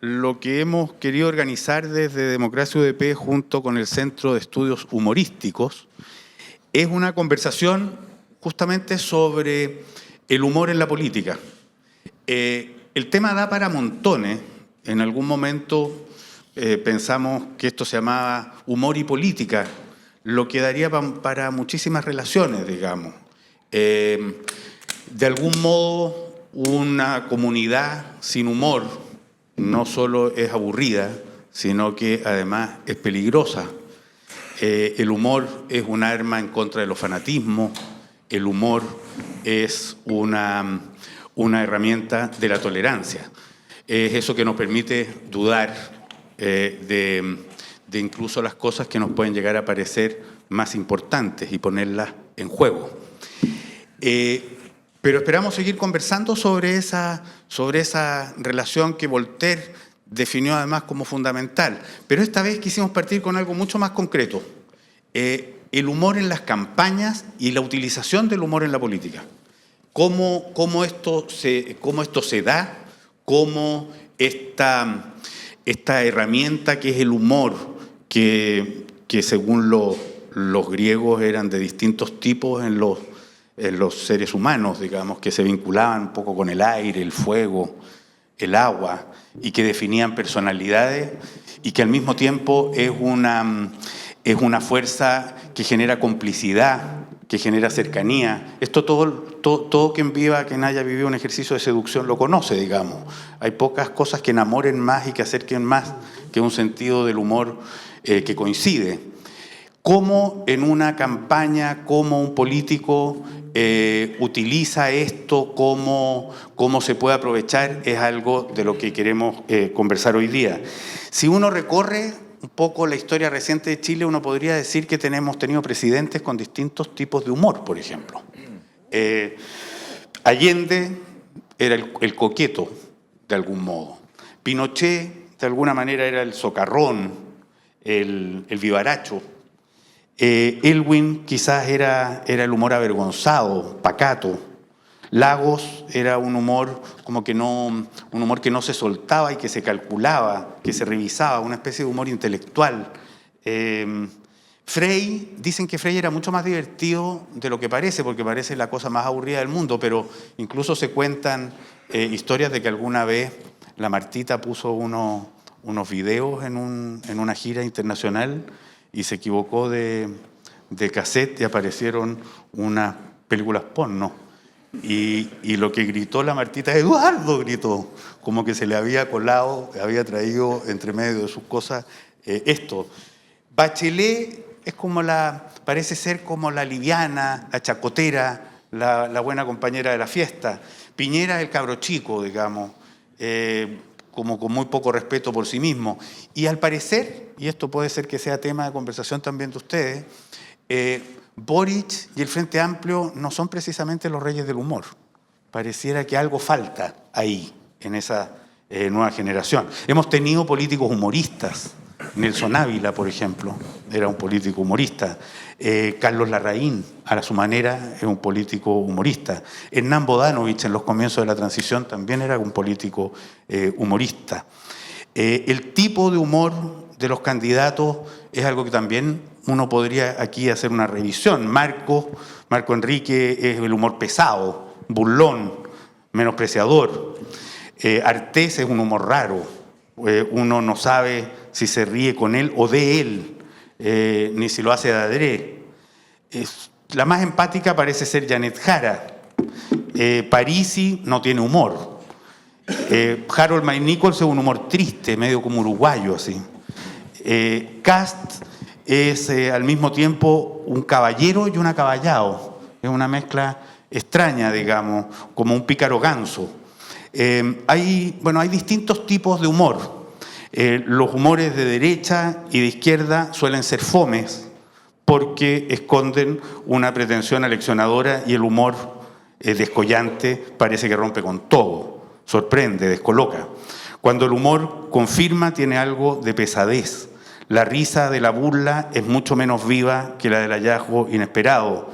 lo que hemos querido organizar desde Democracia UDP junto con el Centro de Estudios Humorísticos es una conversación justamente sobre el humor en la política. El tema da para montones. En algún momento pensamos que esto se llamaba humor y política, lo que daría para muchísimas relaciones, digamos. De algún modo, una comunidad sin humor no solo es aburrida, sino que además es peligrosa. El humor es un arma en contra de los fanatismos, el humor es una herramienta de la tolerancia. Es eso que nos permite dudar de incluso las cosas que nos pueden llegar a parecer más importantes y ponerlas en juego. Pero esperamos seguir conversando sobre esa relación que Voltaire definió además como fundamental. Pero esta vez quisimos partir con algo mucho más concreto. El humor en las campañas y la utilización del humor en la política. Cómo esto se da, cómo esta herramienta que es el humor, que según los griegos eran de distintos tipos en los seres humanos, digamos, que se vinculaban un poco con el aire, el fuego, el agua, y que definían personalidades, y que al mismo tiempo es una fuerza que genera complicidad, que genera cercanía. Esto todo quien haya vivido un ejercicio de seducción lo conoce, digamos. Hay pocas cosas que enamoren más y que acerquen más que un sentido del humor que coincide. Cómo en una campaña, cómo un político utiliza esto, cómo se puede aprovechar, es algo de lo que queremos conversar hoy día. Si uno recorre un poco la historia reciente de Chile, uno podría decir que hemos tenido presidentes con distintos tipos de humor, por ejemplo. Allende era el coqueto, de algún modo. Pinochet, de alguna manera, era el socarrón, el vivaracho. Elwin quizás era el humor avergonzado, pacato. Lagos era un humor que no se soltaba y que se calculaba, que se revisaba, una especie de humor intelectual. Frey, dicen que Frey era mucho más divertido de lo que parece, porque parece la cosa más aburrida del mundo, pero incluso se cuentan historias de que alguna vez la Martita puso unos videos en una gira internacional y se equivocó de cassette y aparecieron unas películas porno. Y lo que gritó la Martita, Eduardo gritó, como que se le había colado, había traído entre medio de sus cosas esto. Bachelet es parece ser como la liviana, la chacotera, la buena compañera de la fiesta. Piñera el cabro chico, digamos, como con muy poco respeto por sí mismo. Y al parecer, y esto puede ser que sea tema de conversación también de ustedes, Boric y el Frente Amplio no son precisamente los reyes del humor. Pareciera que algo falta ahí, en esa nueva generación. Hemos tenido políticos humoristas. Nelson Ávila, por ejemplo, era un político humorista. Carlos Larraín, a su manera, es un político humorista. Hernán Bodanovich, en los comienzos de la transición, también era un político humorista. El tipo de humor de los candidatos es algo que también uno podría aquí hacer una revisión. Marco Enrique es el humor pesado, burlón, menospreciador. Artés es un humor raro. Uno no sabe si se ríe con él o de él, ni si lo hace de adrede. La más empática parece ser Janet Jara. Parisi no tiene humor. Harold May Nichols es un humor triste, medio como uruguayo, así. Kast es al mismo tiempo un caballero y un acaballado. Es una mezcla extraña, digamos, como un pícaro ganso. Hay distintos tipos de humor. Los humores de derecha y de izquierda suelen ser fomes porque esconden una pretensión aleccionadora y el humor descollante parece que rompe con todo, sorprende, descoloca. Cuando el humor confirma, tiene algo de pesadez. La risa de la burla es mucho menos viva que la del hallazgo inesperado.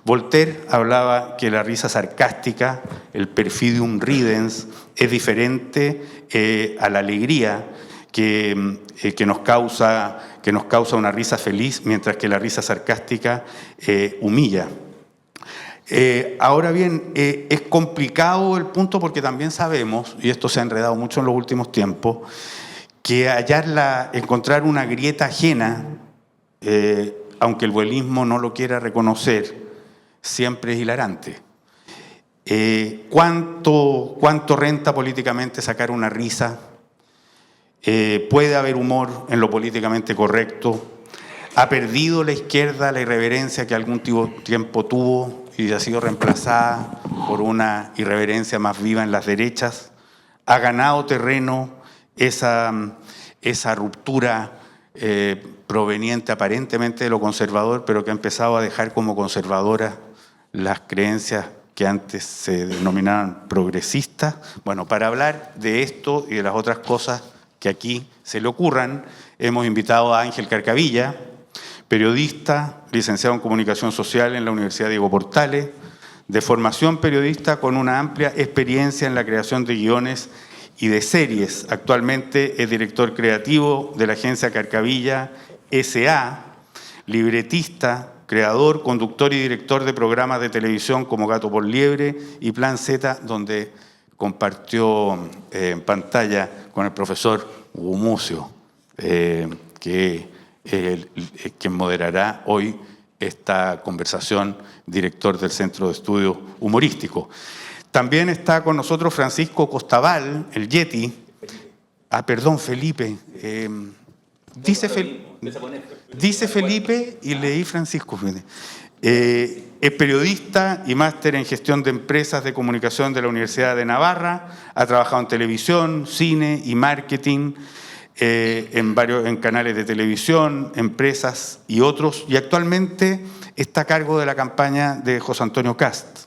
Voltaire hablaba que la risa sarcástica, el perfidium ridens, es diferente a la alegría que nos causa una risa feliz, mientras que la risa sarcástica humilla. Ahora bien, es complicado el punto porque también sabemos, y esto se ha enredado mucho en los últimos tiempos, que encontrar una grieta ajena, aunque el buenismo no lo quiera reconocer, siempre es hilarante. ¿Cuánto renta políticamente sacar una risa? ¿Puede haber humor en lo políticamente correcto? ¿Ha perdido la izquierda la irreverencia que algún tiempo tuvo y ha sido reemplazada por una irreverencia más viva en las derechas? ¿Ha ganado terreno esa ruptura proveniente aparentemente de lo conservador, pero que ha empezado a dejar como conservadoras las creencias que antes se denominaban progresistas? Bueno, para hablar de esto y de las otras cosas que aquí se le ocurran, hemos invitado a Ángel Carcavilla, periodista, licenciado en Comunicación Social en la Universidad Diego Portales, de formación periodista con una amplia experiencia en la creación de guiones y de series. Actualmente es director creativo de la agencia Carcavilla S.A., libretista, creador, conductor y director de programas de televisión como Gato por Liebre y Plan Z, donde compartió en pantalla con el profesor Gumucio, que es quien moderará hoy esta conversación, director del Centro de Estudios Humorísticos. También está con nosotros Francisco Costaval, el Yeti. Perdón, Felipe. Dice Felipe y leí Francisco. Es periodista y máster en gestión de empresas de comunicación de la Universidad de Navarra. Ha trabajado en televisión, cine y marketing, en canales de televisión, empresas y otros. Y actualmente está a cargo de la campaña de José Antonio Kast.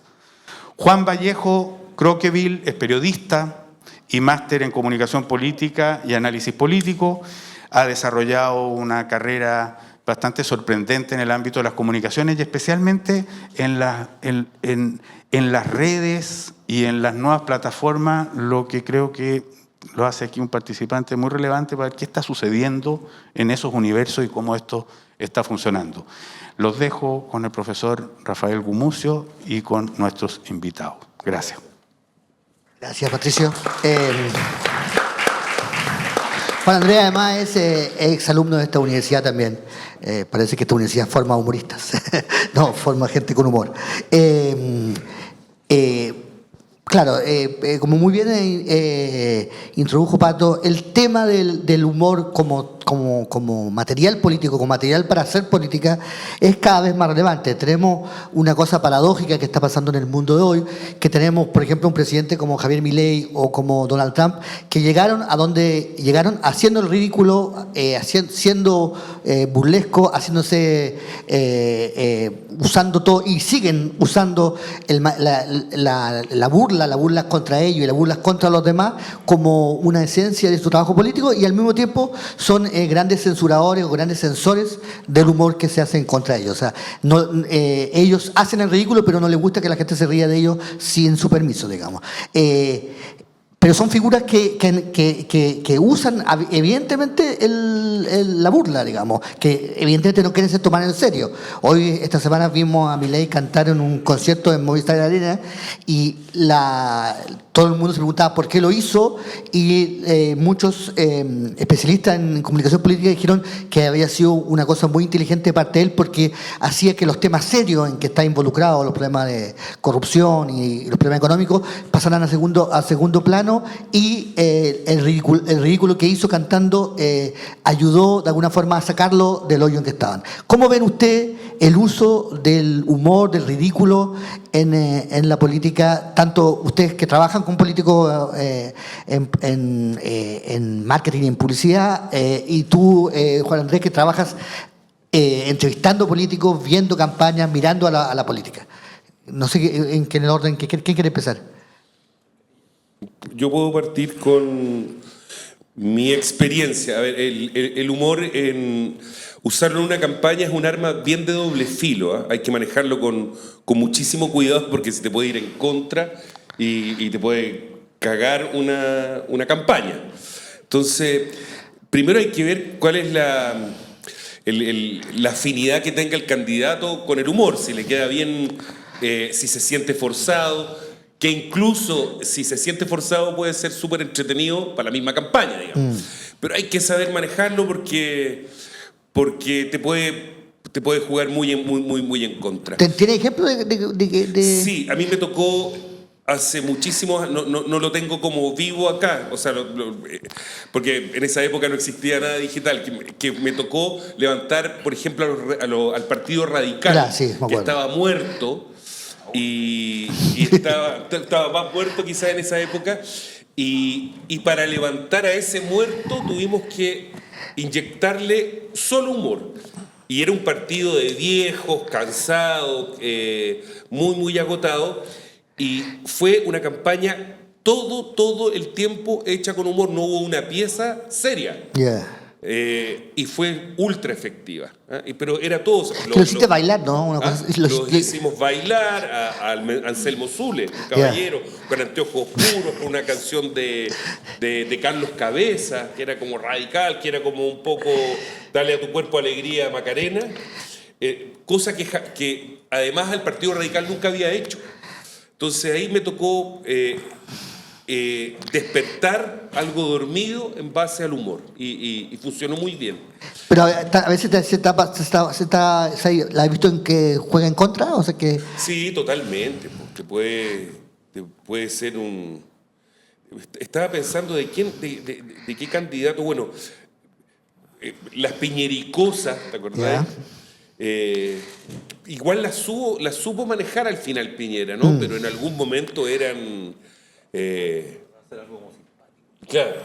Juan Vallejo Croqueville es periodista y máster en comunicación política y análisis político. Ha desarrollado una carrera bastante sorprendente en el ámbito de las comunicaciones y especialmente en las redes y en las nuevas plataformas, lo que creo que lo hace aquí un participante muy relevante para ver qué está sucediendo en esos universos y cómo esto está funcionando. Los dejo con el profesor Rafael Gumucio y con nuestros invitados. Gracias. Gracias, Patricio. Juan Andrés además es exalumno de esta universidad también. Parece que esta universidad forma humoristas. No, forma gente con humor. Claro, como muy bien introdujo Pato, el tema del humor como material político, como material para hacer política, es cada vez más relevante. Tenemos una cosa paradójica que está pasando en el mundo de hoy, que tenemos, por ejemplo, un presidente como Javier Milei o como Donald Trump, que llegaron a donde llegaron haciendo el ridículo, siendo burlesco, haciéndose, usando todo, y siguen usando la burla contra ellos y la burla contra los demás como una esencia de su trabajo político, y al mismo tiempo son grandes censuradores o grandes censores del humor que se hace en contra de ellos. O sea, ellos hacen el ridículo, pero no les gusta que la gente se ría de ellos sin su permiso, digamos. Pero son figuras que usan evidentemente la burla, digamos, que evidentemente no quieren ser tomadas en serio. Hoy, esta semana, vimos a Milei cantar en un concierto en Movistar Arena y todo el mundo se preguntaba por qué lo hizo, y muchos especialistas en comunicación política dijeron que había sido una cosa muy inteligente de parte de él, porque hacía que los temas serios en que está involucrado, los problemas de corrupción y los problemas económicos, pasaran a segundo plano, y el ridículo que hizo cantando ayudó de alguna forma a sacarlo del hoyo en que estaban. ¿Cómo ven usted el uso del humor, del ridículo en la política, tanto ustedes que trabajan con políticos en marketing y en publicidad, y tú, Juan Andrés, que trabajas entrevistando políticos, viendo campañas, mirando a la política? No sé en qué orden, ¿quién quiere empezar? Yo puedo partir con... Mi experiencia, a ver, el humor usarlo en una campaña es un arma bien de doble filo, ¿eh? Hay que manejarlo con muchísimo cuidado porque se te puede ir en contra y te puede cagar una campaña. Entonces, primero hay que ver cuál es la afinidad que tenga el candidato con el humor, si le queda bien, si se siente forzado, que incluso si se siente forzado puede ser súper entretenido para la misma campaña, digamos. Pero hay que saber manejarlo porque te puede jugar muy en contra. ¿Tiene ejemplo Sí, a mí me tocó hace muchísimos, no lo tengo como vivo acá, o sea, porque en esa época no existía nada digital, que me tocó levantar, por ejemplo, al Partido Radical, Claro, sí, me que acuerdo. estaba muerto y estaba más muerto quizás en esa época, y para levantar a ese muerto tuvimos que inyectarle solo humor. Y era un partido de viejos, cansados, muy agotado. Y fue una campaña todo el tiempo hecha con humor. No hubo una pieza seria. Yeah. Y fue ultra efectiva. ¿Eh? Pero era todo. Lo hiciste bailar, ¿no? Una cosa, Los hicimos bailar a Anselmo Zule, un caballero, con anteojos oscuros, con una canción de Carlos Cabeza, que era como radical, que era como un poco Dale a tu cuerpo alegría, Macarena. Cosa que además el Partido Radical nunca había hecho. Entonces ahí me tocó despertar algo dormido en base al humor y funcionó muy bien. Pero a veces ¿la has visto en que juega en contra? O sea que... Sí, totalmente, porque puede ser un... Estaba pensando de qué candidato, bueno, las piñericosas, ¿te acordás? Igual la supo manejar al final Piñera, ¿no? Pero en algún momento eran... Claro.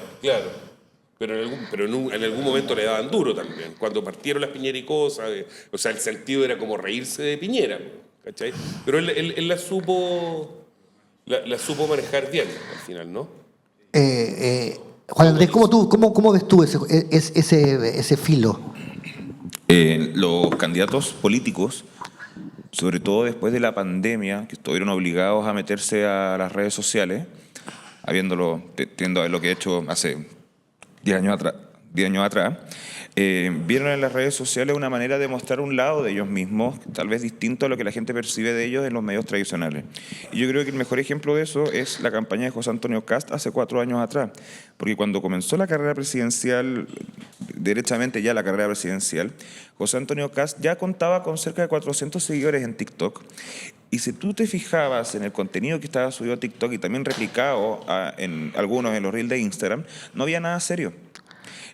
Pero en algún momento le daban duro también. Cuando partieron las piñericosas, o sea, el sentido era como reírse de Piñera, ¿cachai? Pero él la supo manejar bien al final, ¿no? Juan Andrés, ¿cómo ves tú ese filo? Los candidatos políticos, sobre todo después de la pandemia, que estuvieron obligados a meterse a las redes sociales, tiendo a ver lo que he hecho hace 10 años atrás, vieron en las redes sociales una manera de mostrar un lado de ellos mismos, tal vez distinto a lo que la gente percibe de ellos en los medios tradicionales. Y yo creo que el mejor ejemplo de eso es la campaña de José Antonio Kast hace 4 años atrás, porque cuando comenzó la carrera presidencial, derechamente ya la carrera presidencial, José Antonio Kast ya contaba con cerca de 400 seguidores en TikTok. Y si tú te fijabas en el contenido que estaba subido a TikTok y también replicado en algunos en los reels de Instagram, no había nada serio.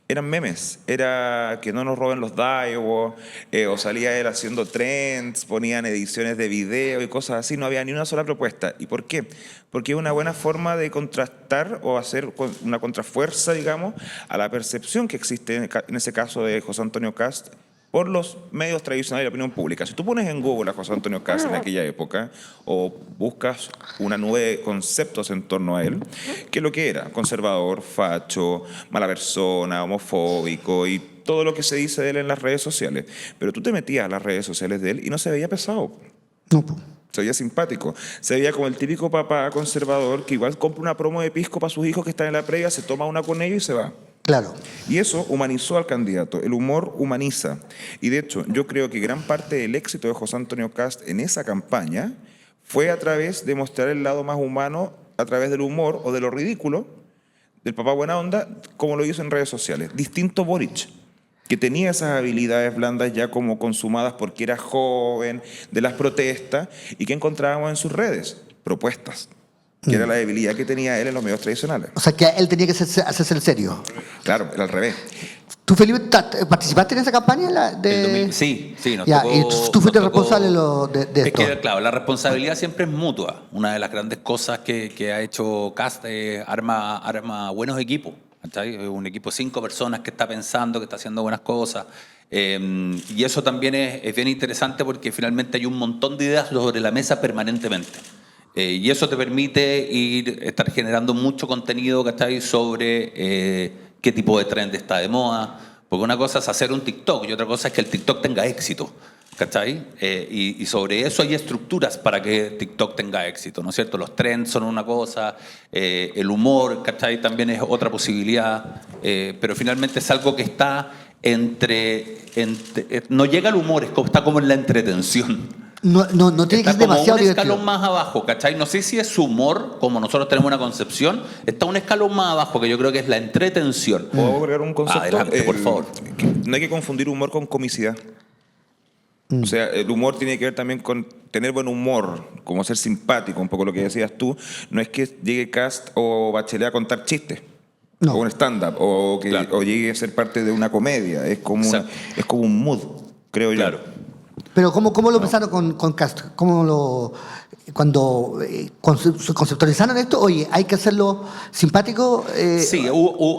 Eran memes, era que no nos roben los Daiwo, o salía él haciendo trends, ponían ediciones de video y cosas así, no había ni una sola propuesta. ¿Y por qué? Porque es una buena forma de contrastar o hacer una contrafuerza, digamos, a la percepción que existe en ese caso de José Antonio Kast por los medios tradicionales de la opinión pública. Si tú pones en Google a José Antonio Kast en aquella época o buscas una nube de conceptos en torno a él, ¿qué es lo que era? Conservador, facho, mala persona, homofóbico y todo lo que se dice de él en las redes sociales. Pero tú te metías a las redes sociales de él y no se veía pesado. No. Se veía simpático. Se veía como el típico papá conservador que igual compra una promo de pisco para sus hijos que están en la previa, se toma una con ellos y se va. Claro. Y eso humanizó al candidato. El humor humaniza. Y de hecho, yo creo que gran parte del éxito de José Antonio Kast en esa campaña fue a través de mostrar el lado más humano, a través del humor o de lo ridículo, del papá buena onda, como lo hizo en redes sociales. Distinto Boric, que tenía esas habilidades blandas ya como consumadas porque era joven, de las protestas, y que encontrábamos en sus redes, propuestas, que era la debilidad que tenía él en los medios tradicionales. O sea que él tenía que hacerse el serio. Claro, era al revés. ¿Tú, Felipe, participaste en esa campaña? Sí, nos ya, tocó. Y tú fuiste nos tocó- responsable de Es esto. que, claro, la responsabilidad siempre es mutua. Una de las grandes cosas que ha hecho Kast es arma buenos equipos. ¿Cachai? Un equipo de 5 personas que está pensando, que está haciendo buenas cosas. Y eso también es bien interesante porque finalmente hay un montón de ideas sobre la mesa permanentemente. Y eso te permite estar generando mucho contenido, ¿cachai? Sobre qué tipo de trend está de moda. Porque una cosa es hacer un TikTok y otra cosa es que el TikTok tenga éxito. ¿Cachai? Y sobre eso hay estructuras para que TikTok tenga éxito, ¿no es cierto? Los trends son una cosa, el humor, ¿cachai? También es otra posibilidad, pero finalmente es algo que está no llega al humor, está como en la entretención. No tiene que Está ser como demasiado un escalón divertido. más abajo, ¿cachai? No sé si es humor, como nosotros tenemos una concepción, está un escalón más abajo, que yo creo que es la entretención. ¿Puedo agregar un concepto? Adelante, por favor. No hay que confundir humor con comicidad. O sea, el humor tiene que ver también con tener buen humor, como ser simpático, un poco lo que decías tú. No es que llegue Cast o Bachelet a contar chistes, No. o un stand-up, o Claro. llegue a ser parte de una comedia. Es como, Exacto. es como un mood, creo yo. Claro. Pero ¿cómo lo pensaron con Cast? Cuando conceptualizaron esto, oye, hay que hacerlo simpático. Sí,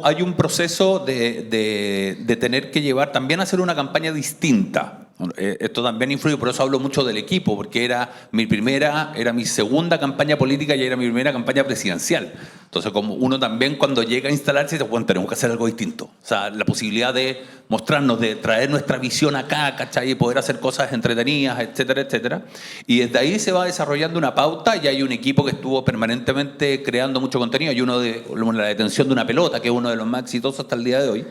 hay un proceso de tener que llevar, también hacer una campaña distinta. Esto también influye, por eso hablo mucho del equipo, porque era mi segunda campaña política y era mi primera campaña presidencial. Entonces, como uno también cuando llega a instalarse, dice, bueno, tenemos que hacer algo distinto. O sea, la posibilidad de mostrarnos, de traer nuestra visión acá, ¿cachai? Y poder hacer cosas entretenidas, etcétera, etcétera. Y desde ahí se va desarrollando una pauta y hay un equipo que estuvo permanentemente creando mucho contenido. Hay uno de la detención de una pelota, que es uno de los más exitosos hasta el día de hoy.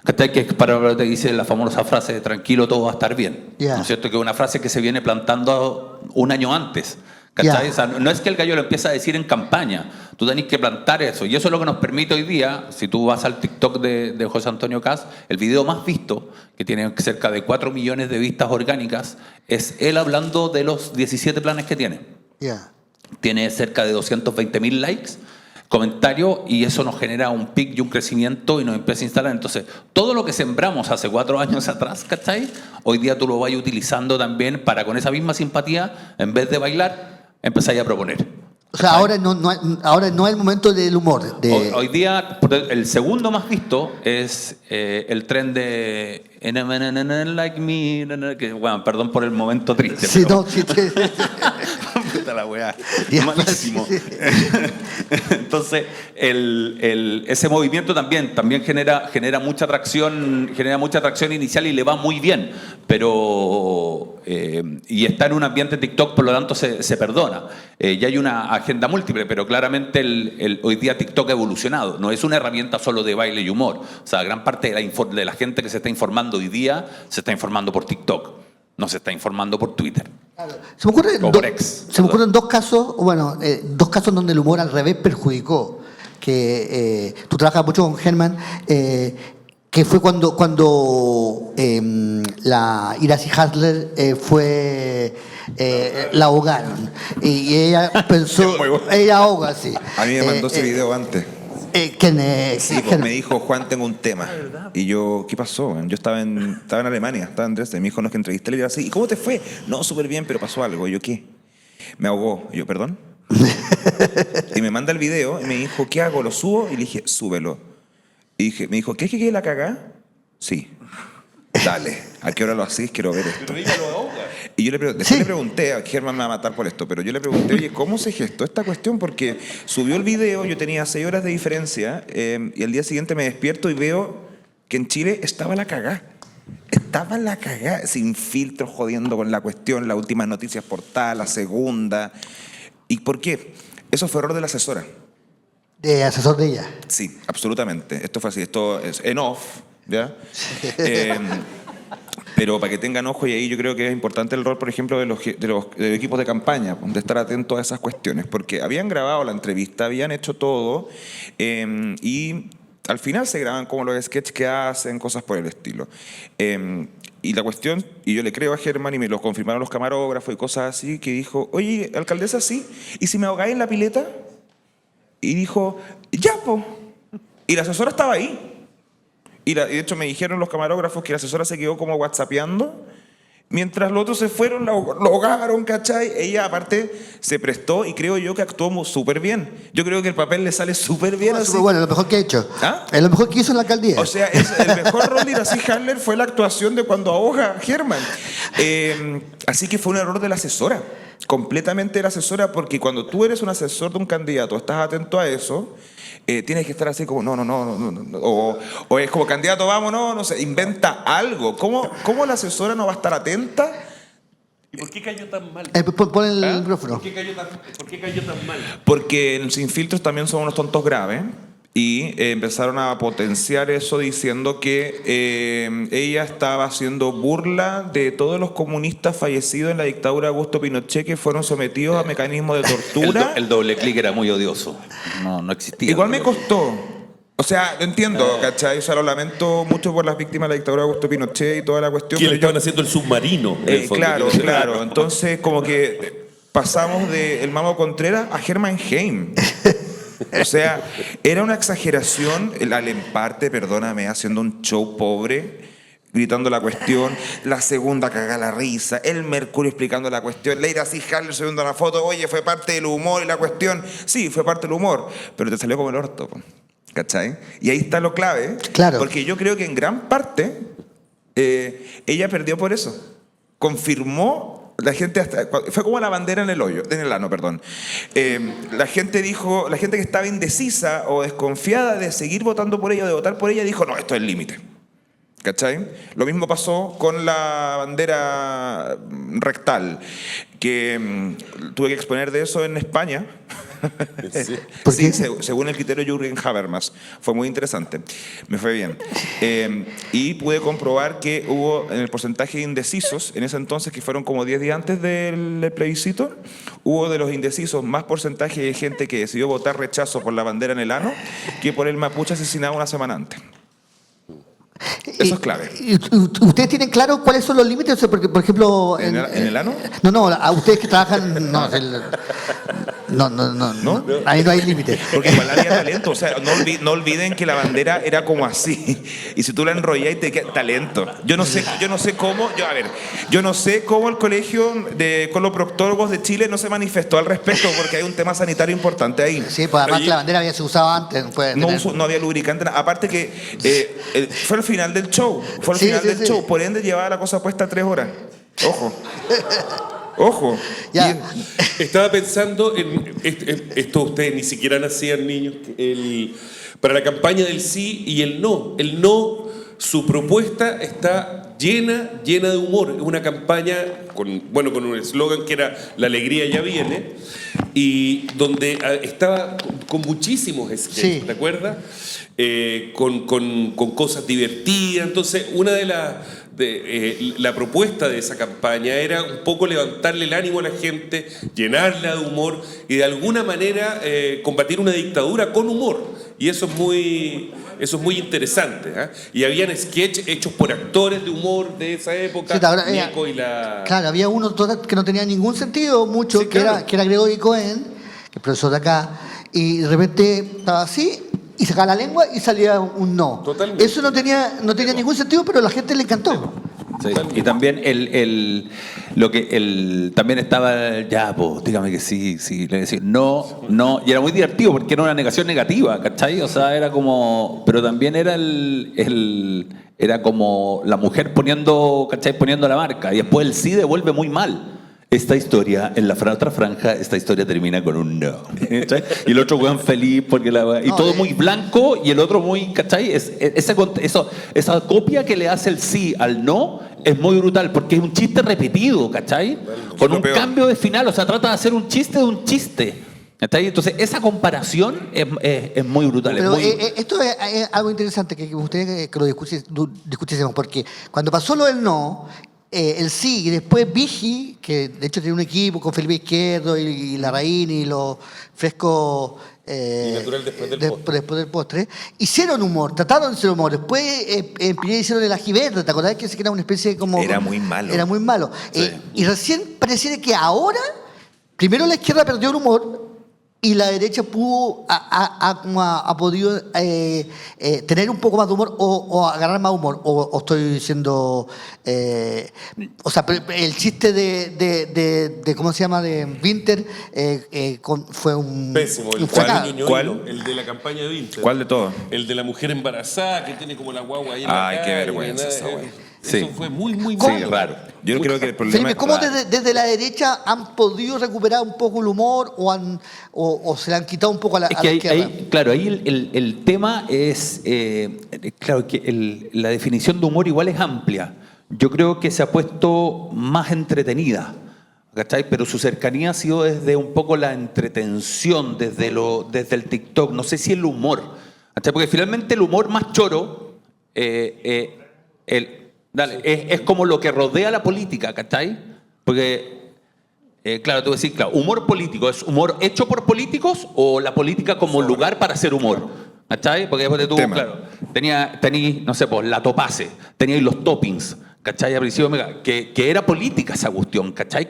¿Cachai? Que para te dice la famosa frase de tranquilo, todo va a estar bien. Yeah. ¿No es cierto? Que es una frase que se viene plantando un año antes. ¿Cachai? Yeah. O sea, no es que el gallo lo empiece a decir en campaña, tú tenés que plantar eso. Y eso es lo que nos permite hoy día, si tú vas al TikTok de José Antonio Cast, el video más visto, que tiene cerca de 4 millones de vistas orgánicas, es él hablando de los 17 planes que tiene. Yeah. Tiene cerca de 220.000 likes, comentarios, y eso nos genera un pic y un crecimiento y nos empieza a instalar. Entonces, todo lo que sembramos hace 4 años atrás, ¿cachai? Hoy día tú lo vas utilizando también para, con esa misma simpatía, en vez de bailar, empezáis a proponer. O sea, ahora no es el momento del humor. Hoy día, el segundo más visto es el tren de like me, que, bueno, perdón por el momento triste. Sí, pero- no, sí. Puta la weá. Ya, Malísimo. sí. Entonces, ese movimiento también genera mucha atracción inicial y le va muy bien, pero y está en un ambiente TikTok, por lo tanto se perdona. Ya hay una agenda múltiple, pero claramente hoy día TikTok ha evolucionado. No es una herramienta solo de baile y humor. O sea, gran parte de la gente que se está informando hoy día se está informando por TikTok, no se está informando por Twitter. Se me ocurren, O por ex. se me ocurren dos casos donde el humor al revés perjudicó. Que tú trabajas mucho con Germán, que fue cuando la Iracy Hasler la ahogaron. Y ella pensó, ella ahoga, sí. A mí me mandó ese video antes. ¿Quién es? Sí, pues me dijo, Juan, tengo un tema. Y yo, ¿qué pasó? Man? Yo estaba en Alemania, estaba en Dresden. Me dijo, no, es que entrevisté, le digo así, ¿y cómo te fue? No, súper bien, pero pasó algo. Y yo, ¿qué? Me ahogó. Y yo, ¿perdón? Y me manda el video y me dijo, ¿qué hago? ¿Lo subo? Y le dije, súbelo. Y me dijo, ¿qué es que quede la cagá? Sí. Dale, ¿a qué hora lo hacís? Quiero ver esto. Y yo después le pregunté, a Germán me va a matar por esto, pero yo le pregunté, oye, ¿cómo se gestó esta cuestión? Porque subió el video, yo tenía 6 horas de diferencia, y al día siguiente me despierto y veo que en Chile estaba la cagá. Estaba la cagá, sin filtro, jodiendo con la cuestión, las últimas noticias portadas, la segunda. ¿Y por qué? Eso fue error de la asesora. De asesor de ella. Sí, absolutamente. Esto fue así, esto es en off, ¿ya? Pero para que tengan ojo, y ahí yo creo que es importante el rol, por ejemplo, de los equipos de campaña, de estar atentos a esas cuestiones, porque habían grabado la entrevista, habían hecho todo, y al final se graban como los sketches que hacen, cosas por el estilo. Y la cuestión, y yo le creo a Germán, y me lo confirmaron los camarógrafos y cosas así, que dijo, oye, alcaldesa, sí, ¿y si me ahogáis en la pileta? Y dijo, ya, po. Y la asesora estaba ahí. Y de hecho me dijeron los camarógrafos que la asesora se quedó como whatsappeando. Mientras los otros se fueron, lo ahogaron, ¿cachai? Ella aparte se prestó y creo yo que actuó súper bien. Yo creo que el papel le sale súper bien así. Súper bueno, lo mejor que ha hecho. ¿Ah? Es lo mejor que hizo en la alcaldía. O sea, el mejor rol de Iracy Hasler fue la actuación de cuando ahoga a Germán. Así que fue un error de la asesora. completamente la asesora, porque cuando tú eres un asesor de un candidato, estás atento a eso, tienes que estar así como, no, o es como, candidato, vámonos, no sé, inventa algo. ¿Cómo la asesora no va a estar atenta? ¿Y por qué cayó tan mal? Pon el ¿Ah? micrófono. ¿Por qué cayó tan mal? Porque en Sin Filtros también son unos tontos graves. Y empezaron a potenciar eso diciendo que ella estaba haciendo burla de todos los comunistas fallecidos en la dictadura de Augusto Pinochet que fueron sometidos a mecanismos de tortura. El doble clic era muy odioso. No existía. Igual me costó. O sea, lo entiendo, ¿cachai? O sea, lo lamento mucho por las víctimas de la dictadura de Augusto Pinochet y toda la cuestión. Que le estaban haciendo el submarino. en el fondo. Claro. Entonces, como que pasamos de el Mamo Contreras a Hermann Heim. O sea, era una exageración, el Alemparte, perdóname, haciendo un show pobre, gritando la cuestión, la segunda caga la risa, el Mercurio explicando la cuestión, Leira Harler subiendo la foto, oye, fue parte del humor y la cuestión. Sí, fue parte del humor, pero te salió como el orto, ¿cachai? Y ahí está lo clave, Claro. porque yo creo que en gran parte ella perdió por eso. Confirmó. La gente fue como la bandera en el ano, perdón. La gente que estaba indecisa o desconfiada de seguir votando por ella o de votar por ella, dijo, no, esto es el límite. ¿Cachai? Lo mismo pasó con la bandera rectal, que tuve que exponer de eso en España. ¿Por Sí, qué? según el criterio Jürgen Habermas. Fue muy interesante. Me fue bien. Y pude comprobar que hubo en el porcentaje de indecisos, en ese entonces, que fueron como 10 días antes del plebiscito, hubo de los indecisos más porcentaje de gente que decidió votar rechazo por la bandera en el ano que por el mapuche asesinado una semana antes. Eso es clave. ¿Ustedes tienen claro cuáles son los límites? O sea, porque, por ejemplo... ¿En el ano? No, a ustedes que trabajan... No, ahí no hay límite. Porque igual había talento. O sea, no olviden que la bandera era como así. Y si tú la enrollas y te queda talento. Yo no sé cómo... Yo no sé cómo el colegio de coloproctólogos de Chile no se manifestó al respecto, porque hay un tema sanitario importante ahí. Sí, pues además que la bandera había sido usada antes. No había lubricante. Aparte que fue el final del show. Fue el final del show. Por ende llevaba la cosa puesta 3 horas. Ojo. Ya. Estaba pensando en esto, ustedes ni siquiera nacían niños, para la campaña del sí y el no. El no, su propuesta está llena de humor. Es una campaña con un eslogan que era "La alegría ya viene", y donde estaba con muchísimos sketches, Sí. ¿te acuerdas? Con cosas divertidas. Entonces, una de la propuesta de esa campaña era un poco levantarle el ánimo a la gente, llenarla de humor y de alguna manera combatir una dictadura con humor. Y eso es muy interesante. Y habían sketches hechos por actores de humor de esa época, Sí, Nieco y la... Claro, había uno que no tenía ningún sentido, mucho, Sí, que claro. era Gregory Cohen, que es profesor de acá, y de repente estaba así y sacaba la lengua y salía un no. Totalmente. Eso no tenía ningún sentido, pero a la gente le encantó. Sí. Y también también estaba ya, pues, dígame que sí, le decía no, y era muy divertido porque era una negación negativa, ¿cachai? O sea, era como, pero también era era como la mujer poniendo, ¿cachai? Poniendo la marca, y después el sí devuelve muy mal. Esta historia, en la otra franja, esta historia termina con un no. ¿Cachai? Y el otro weón feliz porque y todo muy blanco y el otro muy, ¿cachai? Esa copia que le hace el sí al no es muy brutal porque es un chiste repetido, ¿cachai? Con un cambio de final, o sea, trata de hacer un chiste de un chiste. ¿Cachai? Entonces, esa comparación es muy brutal. Pero es muy... esto es algo interesante que ustedes que lo discutiésemos, porque cuando pasó lo del no, el sí, y después Vigi, que de hecho tiene un equipo con Felipe Izquierdo y Larraín y los frescos Y natural después del postre, hicieron humor, trataron de hacer humor. Después en Piñera hicieron el ajiberro, ¿te acordás que ese que era una especie de como... Era muy malo. Era muy malo. Sí. Y recién pareciera que ahora, primero la izquierda perdió el humor y la derecha ha podido tener un poco más de humor o agarrar más humor. O estoy diciendo... o sea, el chiste de ¿cómo se llama? De Winter fue un... Pésimo. un fracaso. ¿Cuál? El de la campaña de Vinter. ¿Cuál de todos? El de la mujer embarazada que tiene como la guagua ahí en la Ay, qué calle, vergüenza esa nada, wea. Sí. Eso fue muy, muy Sí, malo. raro. Yo creo que el problema Felipe, ¿cómo es desde la derecha han podido recuperar un poco el humor o se le han quitado un poco a la, Es a que la izquierda? claro, ahí el tema es, claro, que la definición de humor igual es amplia. Yo creo que se ha puesto más entretenida, ¿cachai? Pero su cercanía ha sido desde un poco la entretención, desde el TikTok. No sé si el humor, ¿cachai? Porque finalmente el humor más choro, es como lo que rodea la política, ¿cachai? Porque claro, tú decís, claro, humor político, ¿es humor hecho por políticos o la política como lugar para hacer humor? ¿Cachai? Porque después tú, Tema. claro, tenías, no sé, pues la Topace, teníais los toppings, ¿cachai? A principio, que era política esa cuestión, ¿cachai?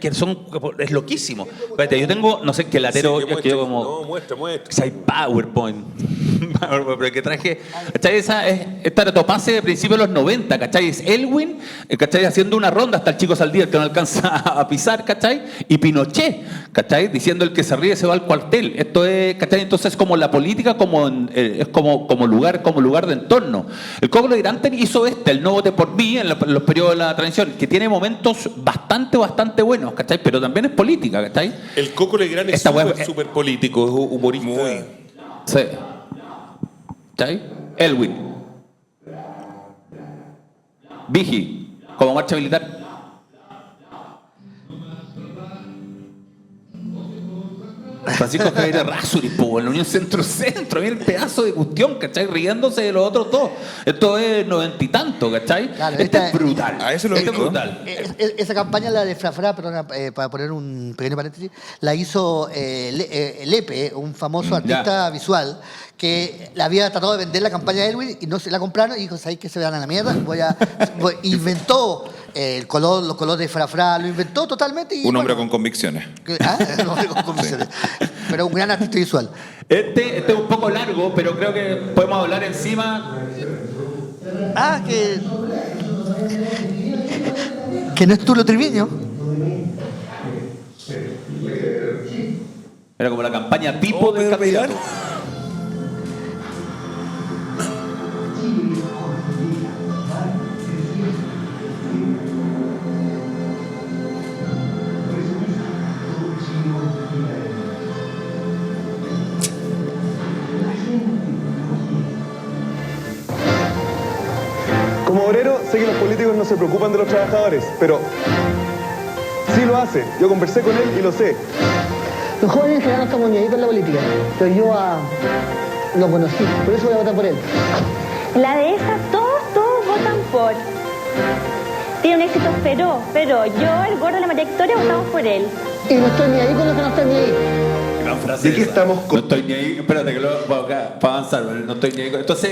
Es loquísimo. Espérate, yo tengo, no sé, qué latero, Sí, que que yo muestre, como... no, muestra. ¿Cachai? PowerPoint. Pero que traje, ¿cachai? Esta era Topace de principios de los 90, ¿cachai? Es Elwin, ¿cachai? Haciendo una ronda hasta el chico Saldívar que no alcanza a pisar, ¿cachai? Y Pinochet, ¿cachai? Diciendo el que se ríe se va al cuartel. Esto es, ¿cachai? Entonces como la política es como lugar de entorno. El Coco Legrand hizo el No vote por mí en los periodos de la transición, que tiene momentos bastante buenos, ¿cachai? Pero también es política, ¿cachai? El Coco Legrand es Esta wea- súper político, es humorista. muy... Sí. ¿Cachai? Elwin. Vigi, como marcha militar. Francisco Javier Rasuri, en la Unión Centro-Centro, mira el pedazo de cuestión, ¿cachai? Riéndose de los otros dos. Esto es 90 y tanto, ¿cachai? Claro, Este esta- es brutal. A eso lo este es ubico. brutal. Esa campaña, la de Frafra, perdona, para poner un pequeño paréntesis, la hizo Lepe, un famoso artista visual, que le había tratado de vender la campaña de Elwin y no se la compraron y dijo, ¿sabéis que se van a la mierda? Inventó los colores de Frafra, lo inventó totalmente. Y, Un hombre bueno, con convicciones. un hombre con convicciones. Pero un gran artista visual. Este es un poco largo, pero creo que podemos hablar encima. Que no es Tulio Triviño. Era como la campaña tipo del candidato. Como obrero, sé que los políticos no se preocupan de los trabajadores, pero sí lo hace. Yo conversé con él y lo sé. Los jóvenes en general no estamos ni ahí con la política, pero yo lo conocí, por eso voy a votar por él. La de esa, todos votan por. Tiene un éxito pero yo, el gordo de la María Victoria, votamos por él. Y no estoy ni ahí con los que no están ni ahí. Gran frase ¿De qué esa. estamos con- No estoy ni ahí. Espérate, que para avanzar. No estoy ni ahí. Entonces,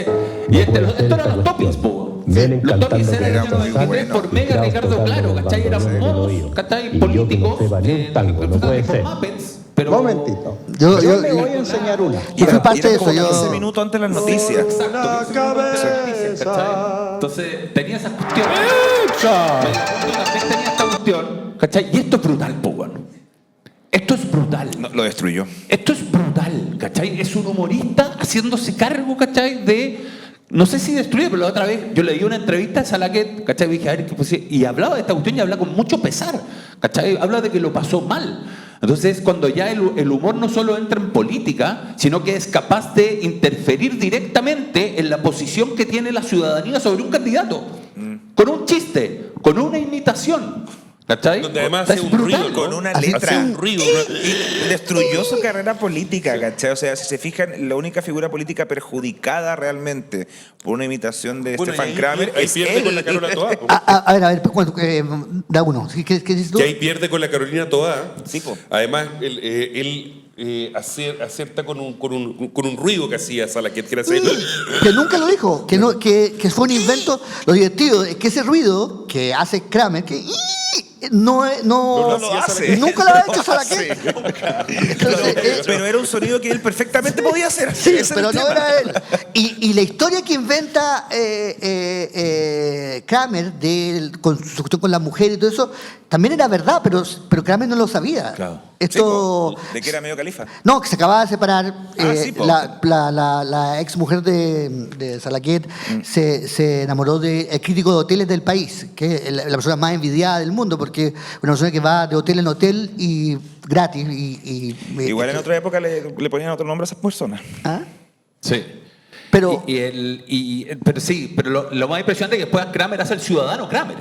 esto eran los toppings, po. Vienen Los cantando toppings eran era el año muy 93 bueno. por Mega Tirados Ricardo tocando Claro, los ¿cachai? Eran bandoneones del modos, oído. ¿cachai? Y yo que no Políticos. sepa ni un tango, no puede ser. Muppets, pero... Momentito. Yo le voy a enseñar una. Y fue parte de eso. como yo 15 minutos antes de las noticias. Exacto. ¿Cachai? Entonces, tenía esas cuestiones. También tenía esta cuestión, ¿cachai? Y esto es brutal, po, bueno. Esto es brutal. No, lo destruyó. Esto es brutal, ¿cachai? Es un humorista haciéndose cargo, ¿cachai? No sé si destruye, pero la otra vez yo le di una entrevista a Salaquet, ¿cachai? Y dije, a ver, ¿qué pues? Y hablaba de esta cuestión y hablaba con mucho pesar, ¿cachai? Habla de que lo pasó mal. Entonces, cuando ya el humor no solo entra en política, sino que es capaz de interferir directamente en la posición que tiene la ciudadanía sobre un candidato. Con un chiste, con una imitación. ¿Cachai? Donde además Es hace un brutal, ruido, ¿no? Con una Así- letra. hace un ruido. Y destruyó su carrera política, ¿cachai? O sea, si se fijan, la única figura política perjudicada realmente por una imitación de Bueno, y Stefan ahí Kramer ahí es pierde él. con la Carola Toá. po. a ver, da uno. ¿Qué dices tú? Que ahí pierde con la Carolina Toá. Sí, po. Además, él acerta con un ruido que hacía Salaquet, que era ese... Que nunca lo dijo, que fue un invento. Lo divertido es que ese ruido que hace Kramer, que no lo hace. nunca lo ha hecho Salaquet. Pero era un sonido que él perfectamente podía hacer. Sí, Ese pero era el no tema. era él. Y la historia que inventa Kramer con su cuestión con la mujer y todo eso, también era verdad, pero Kramer no lo sabía. Claro. Esto, Sí, po, de que era medio califa. no, que se acababa de separar. Sí, po. La ex mujer de Salaquet se enamoró del crítico de hoteles del país, que es la persona más envidiada del mundo, porque una persona que va de hotel en hotel y gratis. Igual en otra época le ponían otro nombre a esas personas. ¿Ah? Sí. Pero, Pero lo más impresionante es que después Kramer hace el ciudadano Kramer.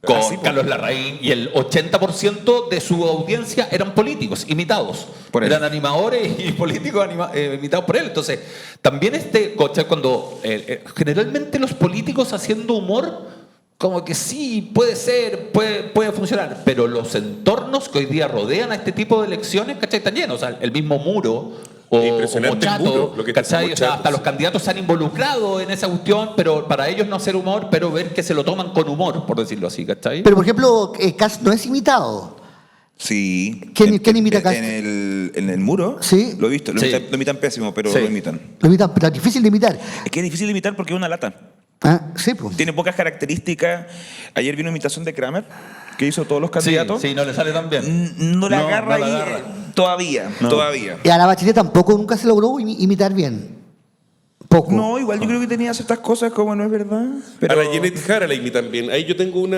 Con Ah, sí, po. Carlos Larraín, y el 80% de su audiencia eran políticos, imitados. Por él. Eran animadores y políticos imitados por él. Entonces, también cuando generalmente los políticos haciendo humor, como que sí, puede ser, puede funcionar, pero los entornos que hoy día rodean a este tipo de elecciones, ¿cachai? Están llenos. O sea, el mismo Muro o Impresionante el Mochato, Muro, lo que está ¿cachai? haciendo O sea, Mochato, hasta los sí. candidatos se han involucrado en esa cuestión, pero para ellos no hacer humor, pero ver que se lo toman con humor, por decirlo así, ¿cachai? por ejemplo, Kast no es imitado. Sí. ¿Quién imita a Cast? En el muro. Sí. Lo he visto. Lo Sí. imitan pésimo, pero Sí. lo imitan. Lo imitan, pero es difícil de imitar. Es que es difícil de imitar porque es una lata. Sí, pues. Tiene pocas características. Ayer vino una imitación de Kramer, que hizo todos los Sí, candidatos. sí, no le sale tan bien. No la agarra no la ahí agarra. todavía. No. Todavía. Y a la Bachelet tampoco nunca se logró imitar bien. Poco. No, igual yo creo que tenía ciertas cosas como no es verdad. Pero A la Janet Jara la imitan bien. Ahí yo tengo hay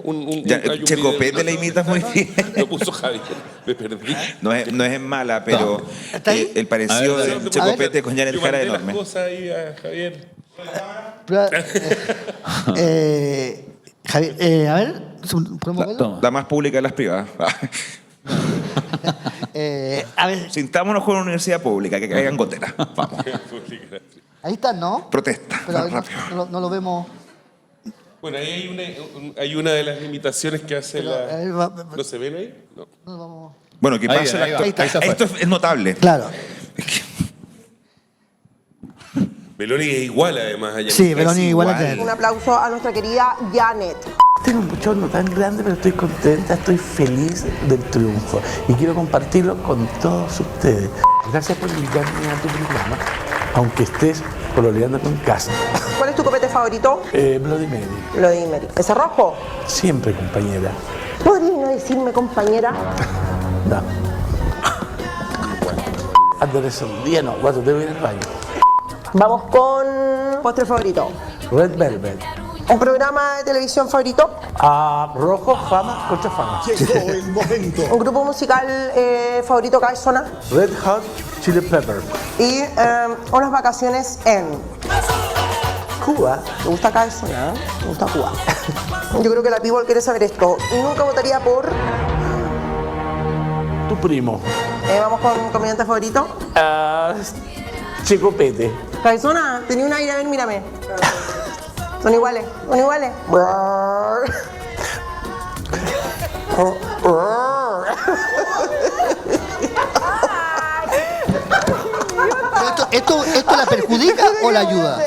un Checopete video. la imita muy bien. Lo puso Javier. Me perdí. No es mala, pero ¿Está ahí? el parecido A ver, de Checopete con Janet Yo Jara es mandé las enorme. cosas ahí a Javier. Javier, a ver, ¿podemos verlo? Toma. La más pública de las privadas. A ver, Sintámonos con una universidad pública, que caigan goteras. Vamos. ahí está, ¿no? Protesta. Pero a ver, Rápido. no lo vemos. Bueno, ahí hay una de las limitaciones que hace Pero, la... ¿No se ven ahí? No. No lo vamos. Bueno, que Ahí, pase ahí el va. actor. Ahí está, ahí Esto es notable. Claro. Meloni es igual además allá. Sí, Meloni igual a igual. Janet. Un aplauso a nuestra querida Janet. Tengo un bochorno tan grande, pero estoy contenta, estoy feliz del triunfo y quiero compartirlo con todos ustedes. Gracias por invitarme a tu programa, aunque estés pololeando con Kast. ¿Cuál es tu copete favorito? Bloody Mary, Bloody Mary. ¿Ese rojo? siempre compañera. ¿Podrías no decirme compañera? No. Antes un día no, cuando te voy al baño. Vamos con postre favorito. Red Velvet. ¿Un programa de televisión favorito? Rojo, fama, contra fama. ¿Un grupo musical favorito cada zona? Red Hot Chili Pepper. Y unas vacaciones en... Cuba. ¿Te gusta cada zona? Me gusta Cuba. Yo creo que la People quiere saber esto. Nunca votaría por... Tu primo. Vamos con comediante favorito. Checopete. Cabezona, tenía un aire, a ver, mírame. Son iguales, son iguales. ¿Esto la perjudica o la ayuda?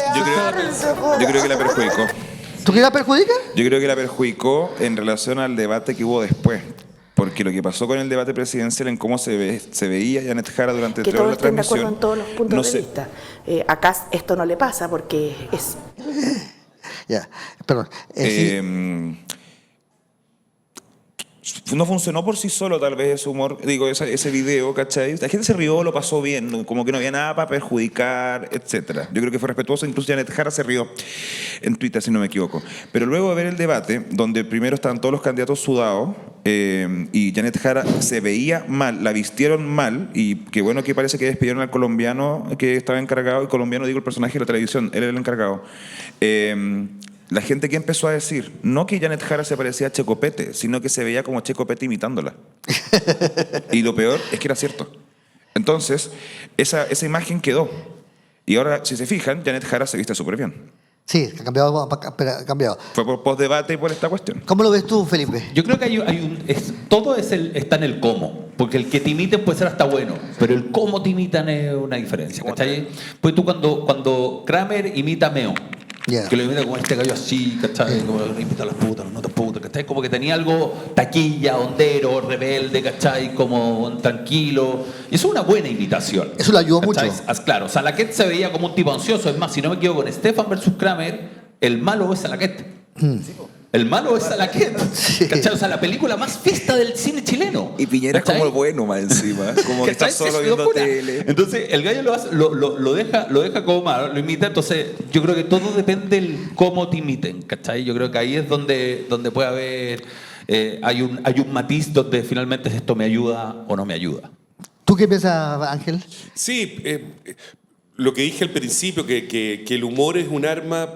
Yo creo que la perjudicó. ¿Tú crees que la perjudica? Yo creo que la perjudicó en relación al debate que hubo después. Porque lo que pasó con el debate presidencial en cómo se veía Janet Jara durante Que 3 horas todos de estén de transmisión. acuerdo en todos los puntos no de sé. vista. Acá esto no le pasa porque es... Ya, perdón. Sí. No funcionó por sí solo tal vez ese humor, digo, ese video, ¿cachai? La gente se rió, lo pasó bien, como que no había nada para perjudicar, etcétera. Yo creo que fue respetuoso, incluso Janet Jara se rió en Twitter, si no me equivoco. Pero luego de ver el debate, donde primero estaban todos los candidatos sudados, y Janet Jara se veía mal, la vistieron mal, y qué bueno que parece que despidieron al colombiano que estaba encargado, el colombiano digo el personaje de la televisión, él era el encargado. La gente que empezó a decir, no que Janet Jara se parecía a Checopete, sino que se veía como Checopete imitándola. Y lo peor es que era cierto. Entonces, esa imagen quedó. Y ahora, si se fijan, Janet Jara se viste súper bien. Sí, ha cambiado. Fue por post-debate y por esta cuestión. ¿Cómo lo ves tú, Felipe? Yo creo que todo está en el cómo, porque el que te imiten puede ser hasta bueno, pero el cómo te imitan es una diferencia, ¿cachai? Pues tú cuando Kramer imita a Meo, Yeah. Que lo imita como este gallo así, ¿cachai? Como lo imita a las putas, no te putas, ¿cachai? Como que tenía algo taquilla, hondero, rebelde, ¿cachai? Como tranquilo. Y eso es una buena imitación. Eso lo ayudó ¿cachai? mucho. Claro, Salaquet se veía como un tipo ansioso. Es más, si no me equivoco, con Stefan versus Kramer, el malo es Salaquet. El malo es Salaquet. ¿Cachai? O sea, la película más fiesta del cine chileno. Y Piñera ¿cachai? es como el bueno más encima. Como que está ¿Cachai? solo Es viendo locura. tele. Entonces, el gallo lo deja como malo, lo imita. Entonces, yo creo que todo depende del cómo te imiten, ¿cachai? Yo creo que ahí es donde puede haber... hay un matiz donde finalmente esto me ayuda o no me ayuda. ¿Tú qué piensas, Ángel? Sí, lo que dije al principio, que el humor es un arma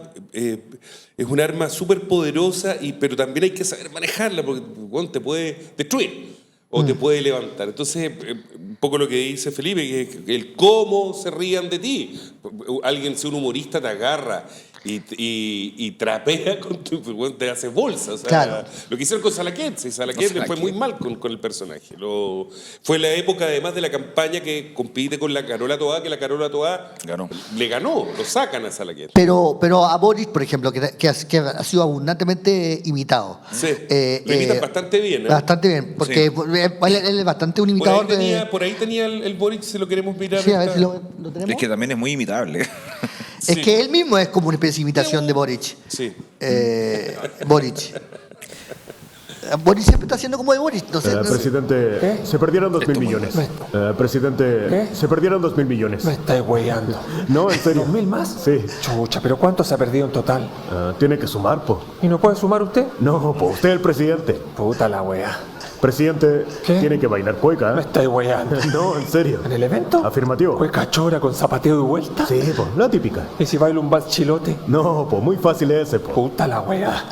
súper poderosa, pero también hay que saber manejarla, porque bueno, te puede destruir o te puede levantar. Entonces, un poco lo que dice Felipe, que el cómo se rían de ti. Alguien, si un humorista te agarra y trapea con tu, bueno, te hace bolsa. O sea, Claro. lo que hicieron con Salaquet, sí, Salaquet le fue muy mal con el personaje. Fue la época, además de la campaña que compite con la Carola Toá, que la Carola Toá le ganó, lo sacan a Salaquet. Pero a Boris, por ejemplo, que ha sido abundantemente imitado. Sí, lo imitan bastante bien. Bastante bien, porque él es bastante un imitador por ahí tenía el Boric, si lo queremos mirar. Sí, a ver si lo tenemos. Es que también es muy imitable. Es que él mismo es como una especie de imitación de Boric. Sí. Boric. Boric siempre está haciendo como de Boric. No sé, Presidente, se perdieron 2.000 millones. Presidente, se perdieron 2.000 millones. Me estáis weyando. No, en serio. ¿2.000 más? Sí. Chucha, ¿pero cuánto se ha perdido en total? Tiene que sumar, po. ¿Y no puede sumar usted? No, po, usted es el presidente. Puta la wea. Presidente, tiene que bailar cueca. Me estáis weyando. No, en serio. ¿En el evento? Afirmativo. ¿Cueca chora con zapateo de vuelta? Sí, po, la típica. ¿Y si bailo un vals chilote? No, po, muy fácil ese, po. Puta la wea.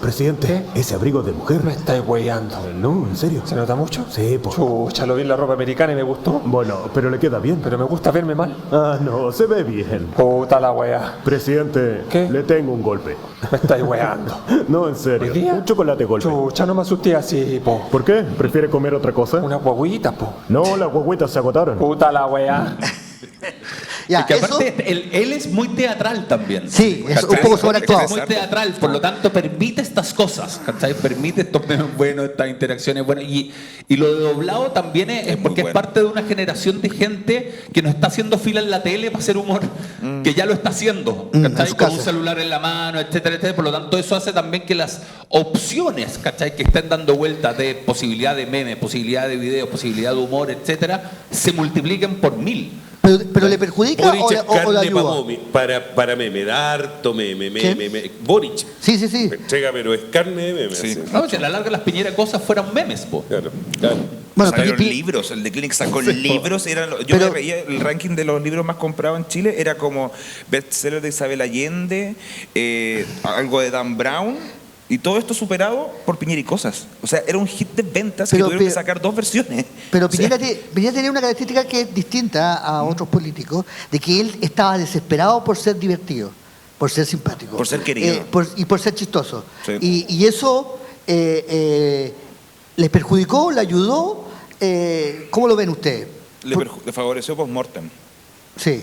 Presidente, ese abrigo de mujer. Me estáis weyando. No, en serio. ¿Se nota mucho? Sí, po. Chucha, lo vi en la ropa americana y me gustó. Bueno, pero le queda bien. Pero me gusta verme mal. Ah, no, se ve bien. Puta la wea. Presidente, le tengo un golpe. Me estáis weando. No, en serio. ¿Hoy día? Un chocolate golpe. Chucha, no me asusté así, po. ¿Por qué? ¿Prefiere comer otra cosa? Una guaguita, po. No, las guaguitas se agotaron. Puta la wea. Ya, es que eso- aparte, él es muy teatral también. Sí, es un ¿cachai? poco sobreactuado. Es muy teatral, por lo tanto permite estas cosas, ¿cachai? Permite estos memes buenos, estas interacciones buenas. Y lo de doblado también es porque es parte de una generación de gente que no está haciendo fila en la tele para hacer humor, que ya lo está haciendo, en ¿cachai? su Con caso. un celular en la mano, etcétera, etcétera. Por lo tanto, eso hace también que las opciones, ¿cachai? Que estén dando vueltas de posibilidad de memes, posibilidad de videos, posibilidad de humor, etcétera, se multipliquen por 1000. Pero le perjudica Boric o es le carne ayuda. para meme, da harto meme. ¿Qué? Boric. Sí, sí, sí. Entrega, pero es carne de meme. Sí. así. No, si a la larga las piñeras cosas fueran memes, po. Claro. Bueno, Salieron Pi- libros, el de Clinic sacó Sí, libros. Yo pero- me veía el ranking de los libros más comprados en Chile, era como bestseller de Isabel Allende, algo de Dan Brown, y todo esto superado por Piñera y Cosas. O sea, era un hit de ventas Pero- que tuvieron que pero- sacar 2 versiones. Pero O sea, Piñera tenía una característica que es distinta a otros políticos, de que él estaba desesperado por ser divertido, por ser simpático. Por ser querido. Y por ser chistoso. Sí. Y eso le perjudicó, le ayudó. ¿Cómo lo ven ustedes? le favoreció post-mortem. Sí.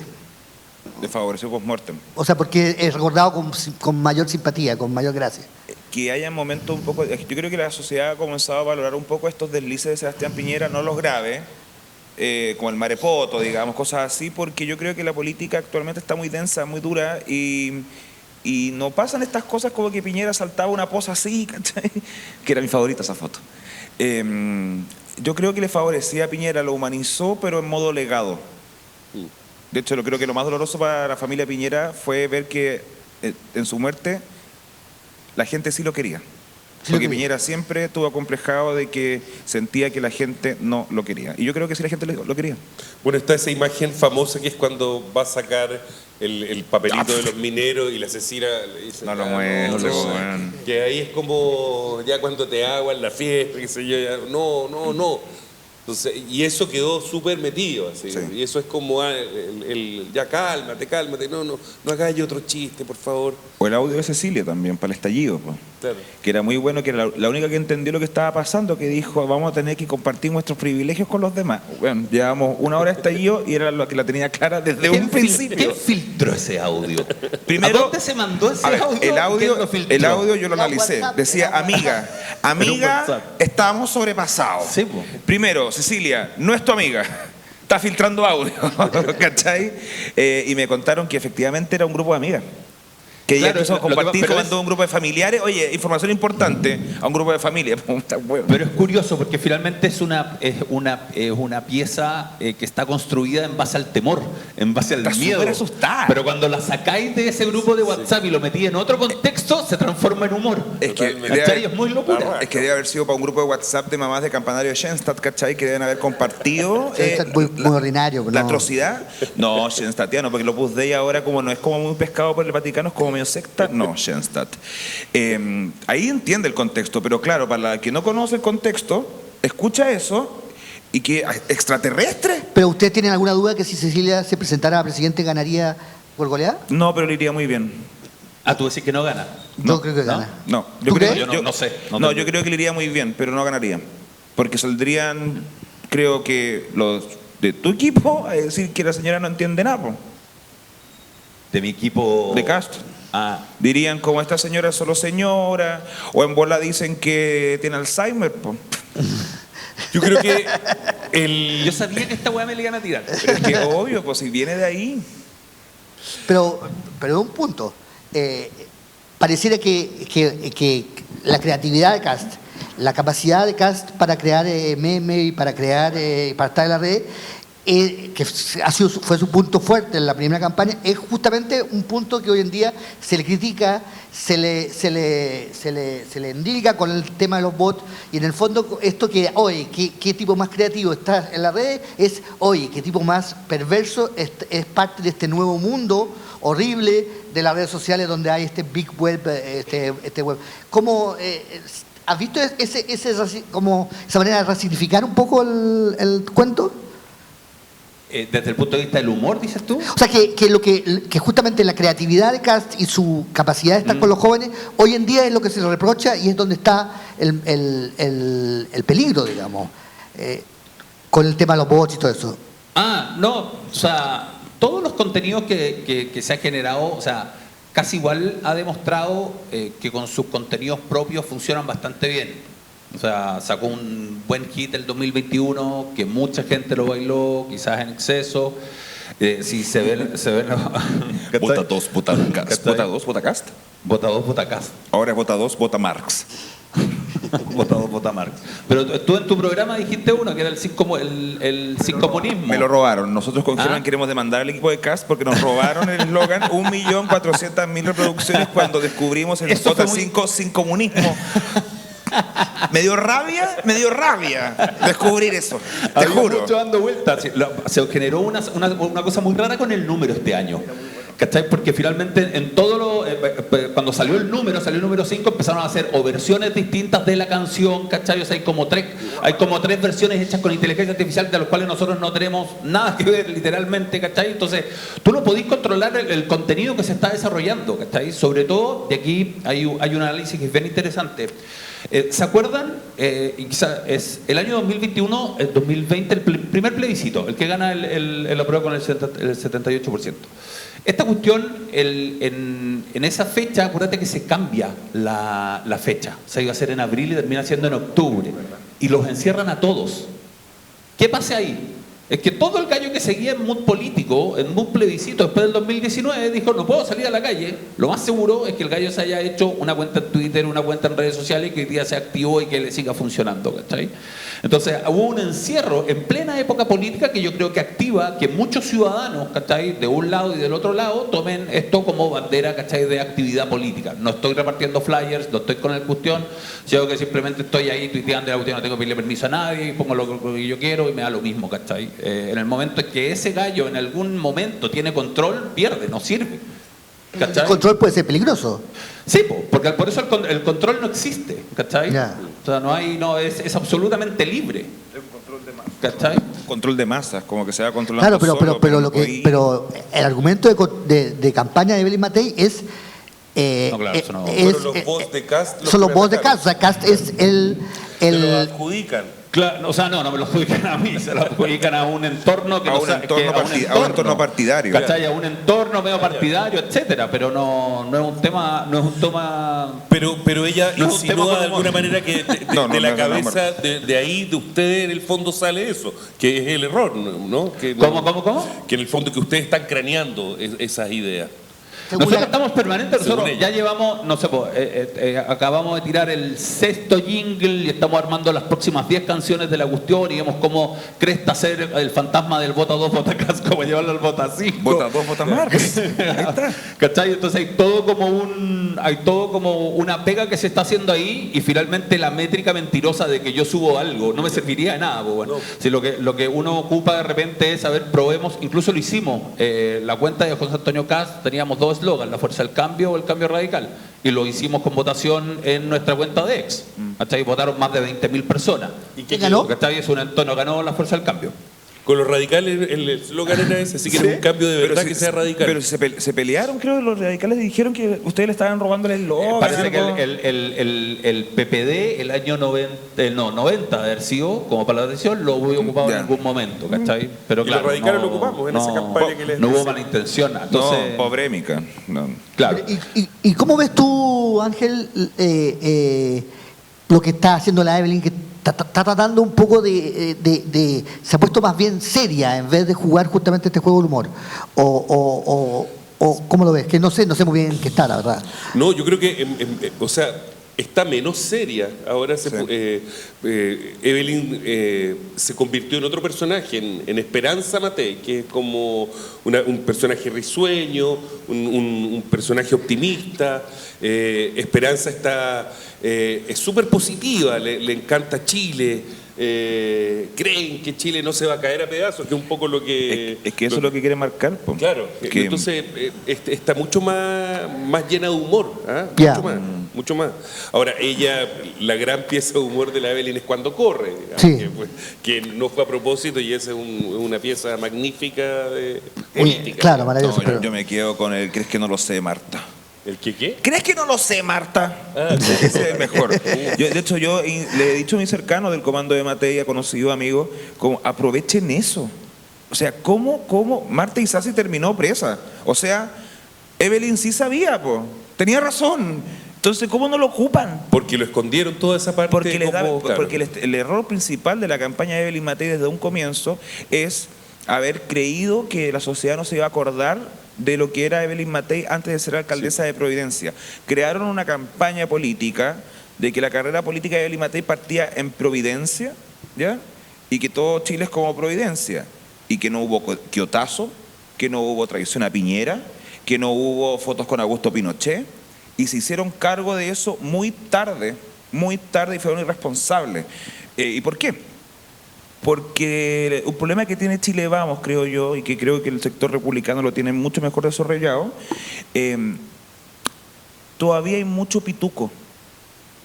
Le favoreció post-mortem. O sea, porque es recordado con mayor simpatía, con mayor gracia. Que haya momentos un poco... Yo creo que la sociedad ha comenzado a valorar un poco estos deslices de Sebastián Piñera, no los graves, como el marepoto, digamos, cosas así, porque yo creo que la política actualmente está muy densa, muy dura, y no pasan estas cosas como que Piñera saltaba una posa así, ¿cachai? Que era mi favorita esa foto. Yo creo que le favorecía a Piñera, lo humanizó, pero en modo legado. De hecho, creo que lo más doloroso para la familia Piñera fue ver que en su muerte la gente sí lo quería. Porque Piñera siempre estuvo acomplejado de que sentía que la gente no lo quería. Y yo creo que sí la gente lo quería. Bueno, está esa imagen famosa que es cuando va a sacar el papelito de los mineros y la asesina le dice, No lo muestre, weón. que ahí es como ya cuando te aguan la fiesta, qué sé yo, ya, no. Entonces, y eso quedó súper metido, así. Sí. Y eso es como ya cálmate, no hagáis otro chiste, por favor. O el audio de Cecilia también, para el estallido, pues. Claro. que era muy bueno, que era la única que entendió lo que estaba pasando, que dijo, vamos a tener que compartir nuestros privilegios con los demás. Bueno, llevamos una hora estallido y era lo que la tenía clara desde un principio. ¿Quién filtró ese audio? Primero, ¿A dónde se mandó ese a ver, audio? el audio yo lo analicé. WhatsApp, Decía, amiga, estamos sobrepasados. Sí, po. Primero, Cecilia, no es tu amiga. Está filtrando audio, ¿cachai? Y me contaron que efectivamente era un grupo de amigas. Que ella quiso compartir, mandó a un grupo de familiares, oye, información importante a un grupo de familia. Pero es curioso porque finalmente es una pieza que está construida en base al temor, en base al miedo. Súper asustada. Pero cuando la sacáis de ese grupo de WhatsApp y lo metí en otro contexto, se transforma en humor. Es que ¿Cachai? Es muy locura. Es que debe haber sido para un grupo de WhatsApp de mamás de Campanario de Schoenstatt, ¿cachai? Que deben haber compartido muy ordinario. la atrocidad. No, Schoenstattiano, porque lo Opus Dei ahora como no es como muy pescado por el Vaticano, es como medio secta. No, Schoenstatt. Ahí entiende el contexto, pero claro, para la que no conoce el contexto, escucha eso y que extraterrestre. ¿Pero usted tiene alguna duda que si Cecilia se presentara a presidente ganaría por goleada? No, pero le iría muy bien. Ah, tú decís que no gana. Yo creo que gana. No, ¿Tú crees? Yo no sé. Yo creo que le iría muy bien, pero no ganaría. Porque saldrían, creo que los de tu equipo a decir que la señora no entiende nada. Po. De mi equipo. De Cast. Dirían como esta señora es solo señora, o en bola dicen que tiene Alzheimer. Po. Yo creo que Yo sabía que esta weá me le iban a tirar. Pero es que obvio, pues si viene de ahí. Pero un punto. Pareciera que la creatividad de Cast, la capacidad de Cast para crear memes y para crear, para estar en la red, que fue su punto fuerte en la primera campaña, es justamente un punto que hoy en día se le critica, se le indica con el tema de los bots, y en el fondo esto que, oye, ¿qué tipo más creativo está en la red? Es, oye, ¿qué tipo más perverso es parte de este nuevo mundo horrible de las redes sociales donde hay este big web, este web? ¿Cómo has visto como esa manera de resignificar un poco el cuento? Desde el punto de vista del humor, dices tú. O sea, que justamente la creatividad de Cast y su capacidad de estar con los jóvenes, hoy en día es lo que se le reprocha y es donde está el peligro, digamos, con el tema de los bots y todo eso. No, o sea, todos los contenidos que se ha generado, o sea, casi igual ha demostrado que con sus contenidos propios funcionan bastante bien. O sea, sacó un buen hit el 2021, que mucha gente lo bailó, quizás en exceso. Si se ven Vota 2, vota Cast. Vota 2, vota Cast. Vota 2, vota Cast. Ahora es vota 2, vota Marx. Vota 2, vota Marx. Pero tú en tu programa dijiste uno, que era el sincomunismo. Me lo robaron. Nosotros con Germán queremos demandar al equipo de Cast porque nos robaron el eslogan 1.400.000 reproducciones cuando descubrimos el vota 5 sin comunismo. Me dio rabia descubrir eso, te juro. Mucho dando vueltas. Se generó una cosa muy rara con el número este año. ¿Cachai? Porque finalmente en todo cuando salió el número 5, empezaron a hacer o versiones distintas de la canción, ¿cachai? O sea, hay como tres versiones hechas con inteligencia artificial de las cuales nosotros no tenemos nada que ver literalmente, ¿cachai? Entonces, tú no podís controlar el contenido que se está desarrollando, ¿cachai? Sobre todo, de aquí hay un análisis que es bien interesante. ¿Se acuerdan? Y quizá es el año 2021, el 2020, el primer plebiscito, el que gana el apruebo con el 78%. Esta cuestión, en esa fecha, acuérdate que se cambia la fecha. O sea, iba a ser en abril y termina siendo en octubre. Y los encierran a todos. ¿Qué pasa ahí? Es que todo el gallo que seguía en mood político, en mood plebiscito después del 2019, dijo, no puedo salir a la calle. Lo más seguro es que el gallo se haya hecho una cuenta en Twitter, una cuenta en redes sociales y que hoy día se activó y que le siga funcionando, ¿cachai? Entonces hubo un encierro en plena época política que yo creo que activa que muchos ciudadanos, ¿cachai?, de un lado y del otro lado, tomen esto como bandera, ¿cachai?, de actividad política. No estoy repartiendo flyers, no estoy con el cuestión, yo que simplemente estoy ahí tuiteando, no tengo que pedirle permiso a nadie, y pongo lo que yo quiero y me da lo mismo, ¿cachai? En el momento en que ese gallo en algún momento tiene control, pierde, no sirve. ¿Cachai? El control puede ser peligroso. Sí, porque por eso el control no existe, ¿cachai? Yeah. O sea, es absolutamente libre. El control de masas. ¿Cachai? Control de masas, como que se va controlando Claro, pero el argumento de campaña de Evelyn Matei es No, claro, eso no. Fueron los bots de Cast. Son los bots de Cast. O sea, Cast es Se lo adjudican. Claro, o sea, no me lo adjudican a mí, se lo adjudican a un entorno que A no un sa- entorno que- a un entorno partidario. ¿Cachai? A un entorno medio partidario, etcétera, pero no es un tema, Pero ella no es un tema insinúa de como- alguna manera que de la cabeza de ahí de ustedes en el fondo sale eso, que es el error, ¿no? Que, ¿Cómo? Que en el fondo que ustedes están craneando esas ideas. Nosotros estamos permanentes, nosotros Según ya ella. llevamos, no sé, acabamos de tirar el 6º jingle y estamos armando las próximas 10 canciones de la cuestión y vemos cómo cresta ser el fantasma del vota 2, vota Cast, como llevarlo al vota 5. Vota 2, vota Marx. Ahí está. ¿Cachai? Entonces hay todo como una pega que se está haciendo ahí y finalmente la métrica mentirosa de que yo subo algo no me serviría de nada. Pues, bueno. Si lo que uno ocupa de repente es, a ver, probemos, incluso lo hicimos, la cuenta de José Antonio Cast, teníamos dos eslogan, la fuerza del cambio o el cambio radical, y lo hicimos con votación en nuestra cuenta de ex. ¿Cachai? Votaron más de 20.000 personas. ¿Y qué ganó? ¿Cachai? Es un entorno, ganó la fuerza del cambio. Con los radicales el eslogan era ese, así que era un cambio de verdad que sea radical. Pero se pelearon, creo, los radicales dijeron que ustedes le estaban robando el eslogan. Parece que el PPD el año 90 de haber sido, como para la atención, lo hubo ocupado en algún momento, ¿cachai? Pero Y claro, los radicales lo ocupamos en esa campaña que les no hubo decía. mala intención. Entonces, No, pobrémica. No. claro. ¿Y cómo ves tú, Ángel, lo que está haciendo la Evelyn, que está tratando un poco se ha puesto más bien seria en vez de jugar justamente este juego del humor? ¿O cómo lo ves? Que no sé muy bien en qué está, la verdad. No, yo creo que, o sea, está menos seria. Ahora Evelyn se convirtió en otro personaje, en Esperanza Matei, que es como un personaje risueño, un personaje optimista. Esperanza es súper positiva, le encanta Chile. Creen que Chile no se va a caer a pedazos, que es un poco lo que... Es que eso es lo que quiere marcar. Po. Claro, Que- entonces está mucho más llena de humor, ¿ah? Ya. Mucho más. Ahora, la gran pieza de humor de la Evelyn es cuando corre, digamos, Sí. que no fue a propósito y esa es una pieza magnífica de política. Claro, maravilloso. No, pero- yo me quedo con el ¿crees que no lo sé, Marta? ¿El qué? ¿Crees que no lo sé, Marta? Ah, Ese es el mejor. De hecho, yo le he dicho a mis cercanos del comando de Matei, a conocido amigos, como aprovechen eso. O sea, ¿cómo Marta Isasi terminó presa? O sea, Evelyn sí sabía, po. Tenía razón. Entonces, ¿cómo no lo ocupan? Porque lo escondieron toda esa parte. Porque, claro. el error principal de la campaña de Evelyn Matei desde un comienzo es haber creído que la sociedad no se iba a acordar de lo que era Evelyn Matei antes de ser alcaldesa de Providencia. Crearon una campaña política de que la carrera política de Evelyn Matei partía en Providencia, ¿ya? Y que todo Chile es como Providencia. Y que no hubo quiotazo, que no hubo traición a Piñera, que no hubo fotos con Augusto Pinochet. Y se hicieron cargo de eso muy tarde y fueron irresponsables. ¿Y por qué? Porque un problema que tiene Chile Vamos, creo yo, y que creo que el sector republicano lo tiene mucho mejor desarrollado, todavía hay mucho pituco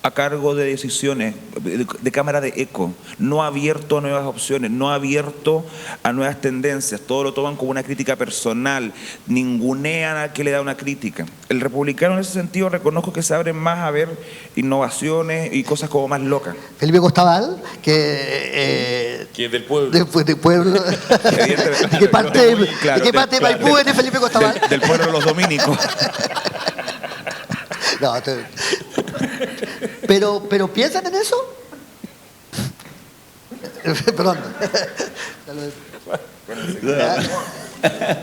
a cargo de decisiones, de cámara de eco, no abierto a nuevas opciones, no abierto a nuevas tendencias, todo lo toman como una crítica personal, ningunean a que le da una crítica. El republicano en ese sentido reconozco que se abren más a ver innovaciones y cosas como más locas. Felipe Costabal, que Que es del pueblo. de pueblo. ¿De qué parte de Maipú eres Felipe Costabal? Del pueblo de los dominicos. No, pero ¿piensan en eso? Perdón.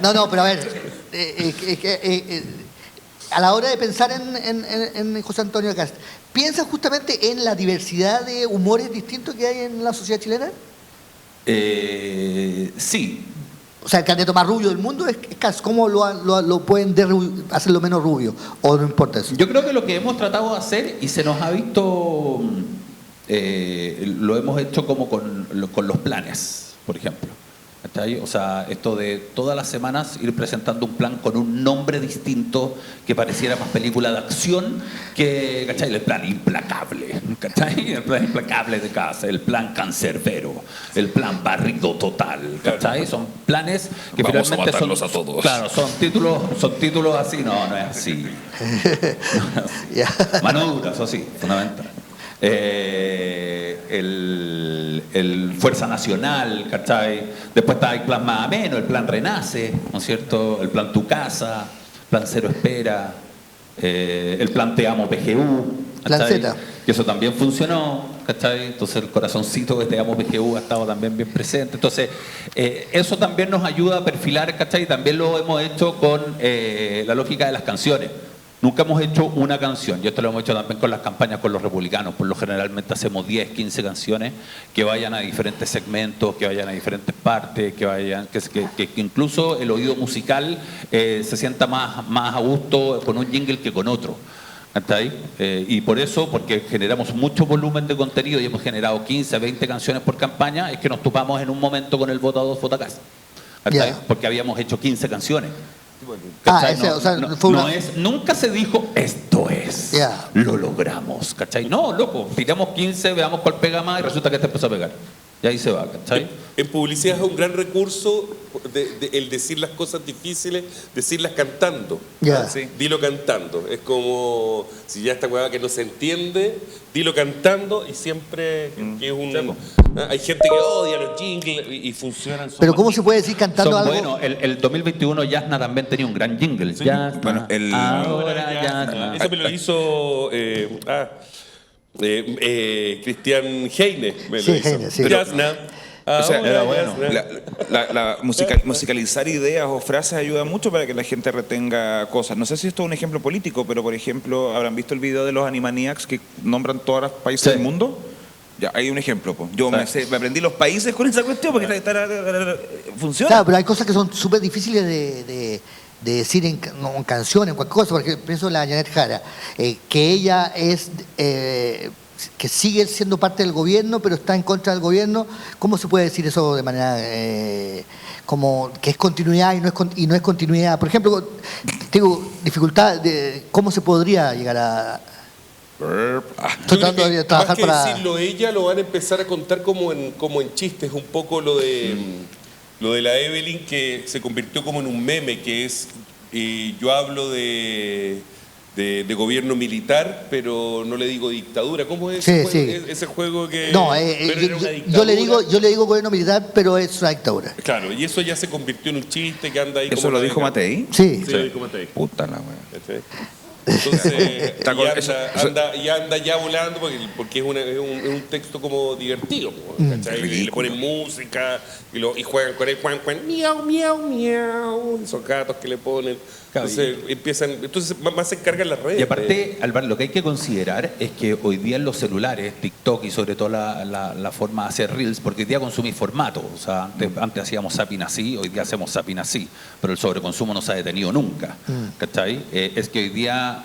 No, pero a ver, a la hora de pensar en José Antonio Cast, ¿piensan justamente en la diversidad de humores distintos que hay en la sociedad chilena? Sí. O sea, el candidato más rubio del mundo es Cast. ¿Cómo lo pueden hacerlo menos rubio? ¿O no importa eso? Yo creo que lo que hemos tratado de hacer, y se nos ha visto, lo hemos hecho como con los planes, por ejemplo. ¿cachai? O sea, esto de todas las semanas ir presentando un plan con un nombre distinto que pareciera más película de acción que, ¿cachai? El plan implacable, ¿cachai? El plan implacable de casa, el plan cancerbero, el plan barrido total, ¿cachai? Son planes que Vamos a finalmente matarlos son, a todos. claro, son títulos así, no es así. Mano dura, eso sí, fundamental. El Fuerza Nacional, ¿cachai? Después está el plan más ameno, el plan Renace, ¿no es cierto? El plan Tu Casa, el plan Cero Espera, el plan Te Amo PGU, Plan ¿cachai? Z. Que eso también funcionó, ¿cachai? Entonces el corazoncito de Te Amo PGU ha estado también bien presente. Entonces, eso también nos ayuda a perfilar, ¿cachai? También lo hemos hecho con la lógica de las canciones. Nunca hemos hecho una canción, y esto lo hemos hecho también con las campañas con los republicanos. Por lo generalmente hacemos 10, 15 canciones que vayan a diferentes segmentos, que vayan a diferentes partes, que incluso el oído musical se sienta más a gusto con un jingle que con otro. ¿Está ahí? Y por eso, porque generamos mucho volumen de contenido y hemos generado 15, 20 canciones por campaña, es que nos topamos en un momento con el Vota 2, Vota Casa. ¿Está ahí? Porque habíamos hecho 15 canciones. Nunca se dijo esto es, lo logramos, ¿cachai? No, loco, tiramos 15, veamos cuál pega más y resulta que este empezó a pegar. Y ahí se va, ¿cachai? En publicidad es un gran recurso el decir las cosas difíciles, decirlas cantando. ¿Sí? Dilo cantando. Es como si ya esta hueá que no se entiende, dilo cantando y siempre que es un... Hay gente que odia los jingles y funcionan. Pero ¿cómo se puede decir cantando algo? Bueno, el 2021 Yasna también tenía un gran jingle. Sí. Yasna, bueno, ahora Yasna. Eso me lo hizo... Christian Heine. Heine, sí. Yasna. O sea, Ahora bueno, Yasna. musicalizar ideas o frases ayuda mucho para que la gente retenga cosas. No sé si esto es un ejemplo político, pero por ejemplo, ¿habrán visto el video de los Animaniacs que nombran todos los países del mundo? Ya, hay un ejemplo. Pues. Yo me aprendí los países con esa cuestión porque funciona. Claro, pero hay cosas que son súper difíciles de decir en canciones, en cualquier cosa. Porque pienso en la Janet Jara, que ella es... que sigue siendo parte del gobierno, pero está en contra del gobierno. ¿Cómo se puede decir eso de manera como que es continuidad y no es continuidad? Por ejemplo, tengo dificultad de cómo se podría llegar a... Tratando de trabajar para decirlo ella, lo van a empezar a contar como en chistes, un poco lo de la Evelyn, que se convirtió como en un meme, que es yo hablo de gobierno militar, pero no le digo dictadura. ¿Cómo es ese juego que no, yo le digo gobierno militar, pero es una dictadura. Claro, y eso ya se convirtió en un chiste que anda ahí. ¿Eso lo dijo Matei? Sí. Lo dijo Matei. Puta la wea. Entonces, anda ya volando porque es un texto como divertido, ¿cachai? Le ponen música y juegan con él, miau, miau, miau, esos gatos que le ponen. Entonces más se encargan las redes. Y aparte, Álvaro, lo que hay que considerar es que hoy día en los celulares, TikTok y sobre todo la forma de hacer reels, porque hoy día consumís formato. O sea, antes hacíamos zapping así, hoy día hacemos zapping así, pero el sobreconsumo no se ha detenido nunca. ¿Cachai? Es que hoy día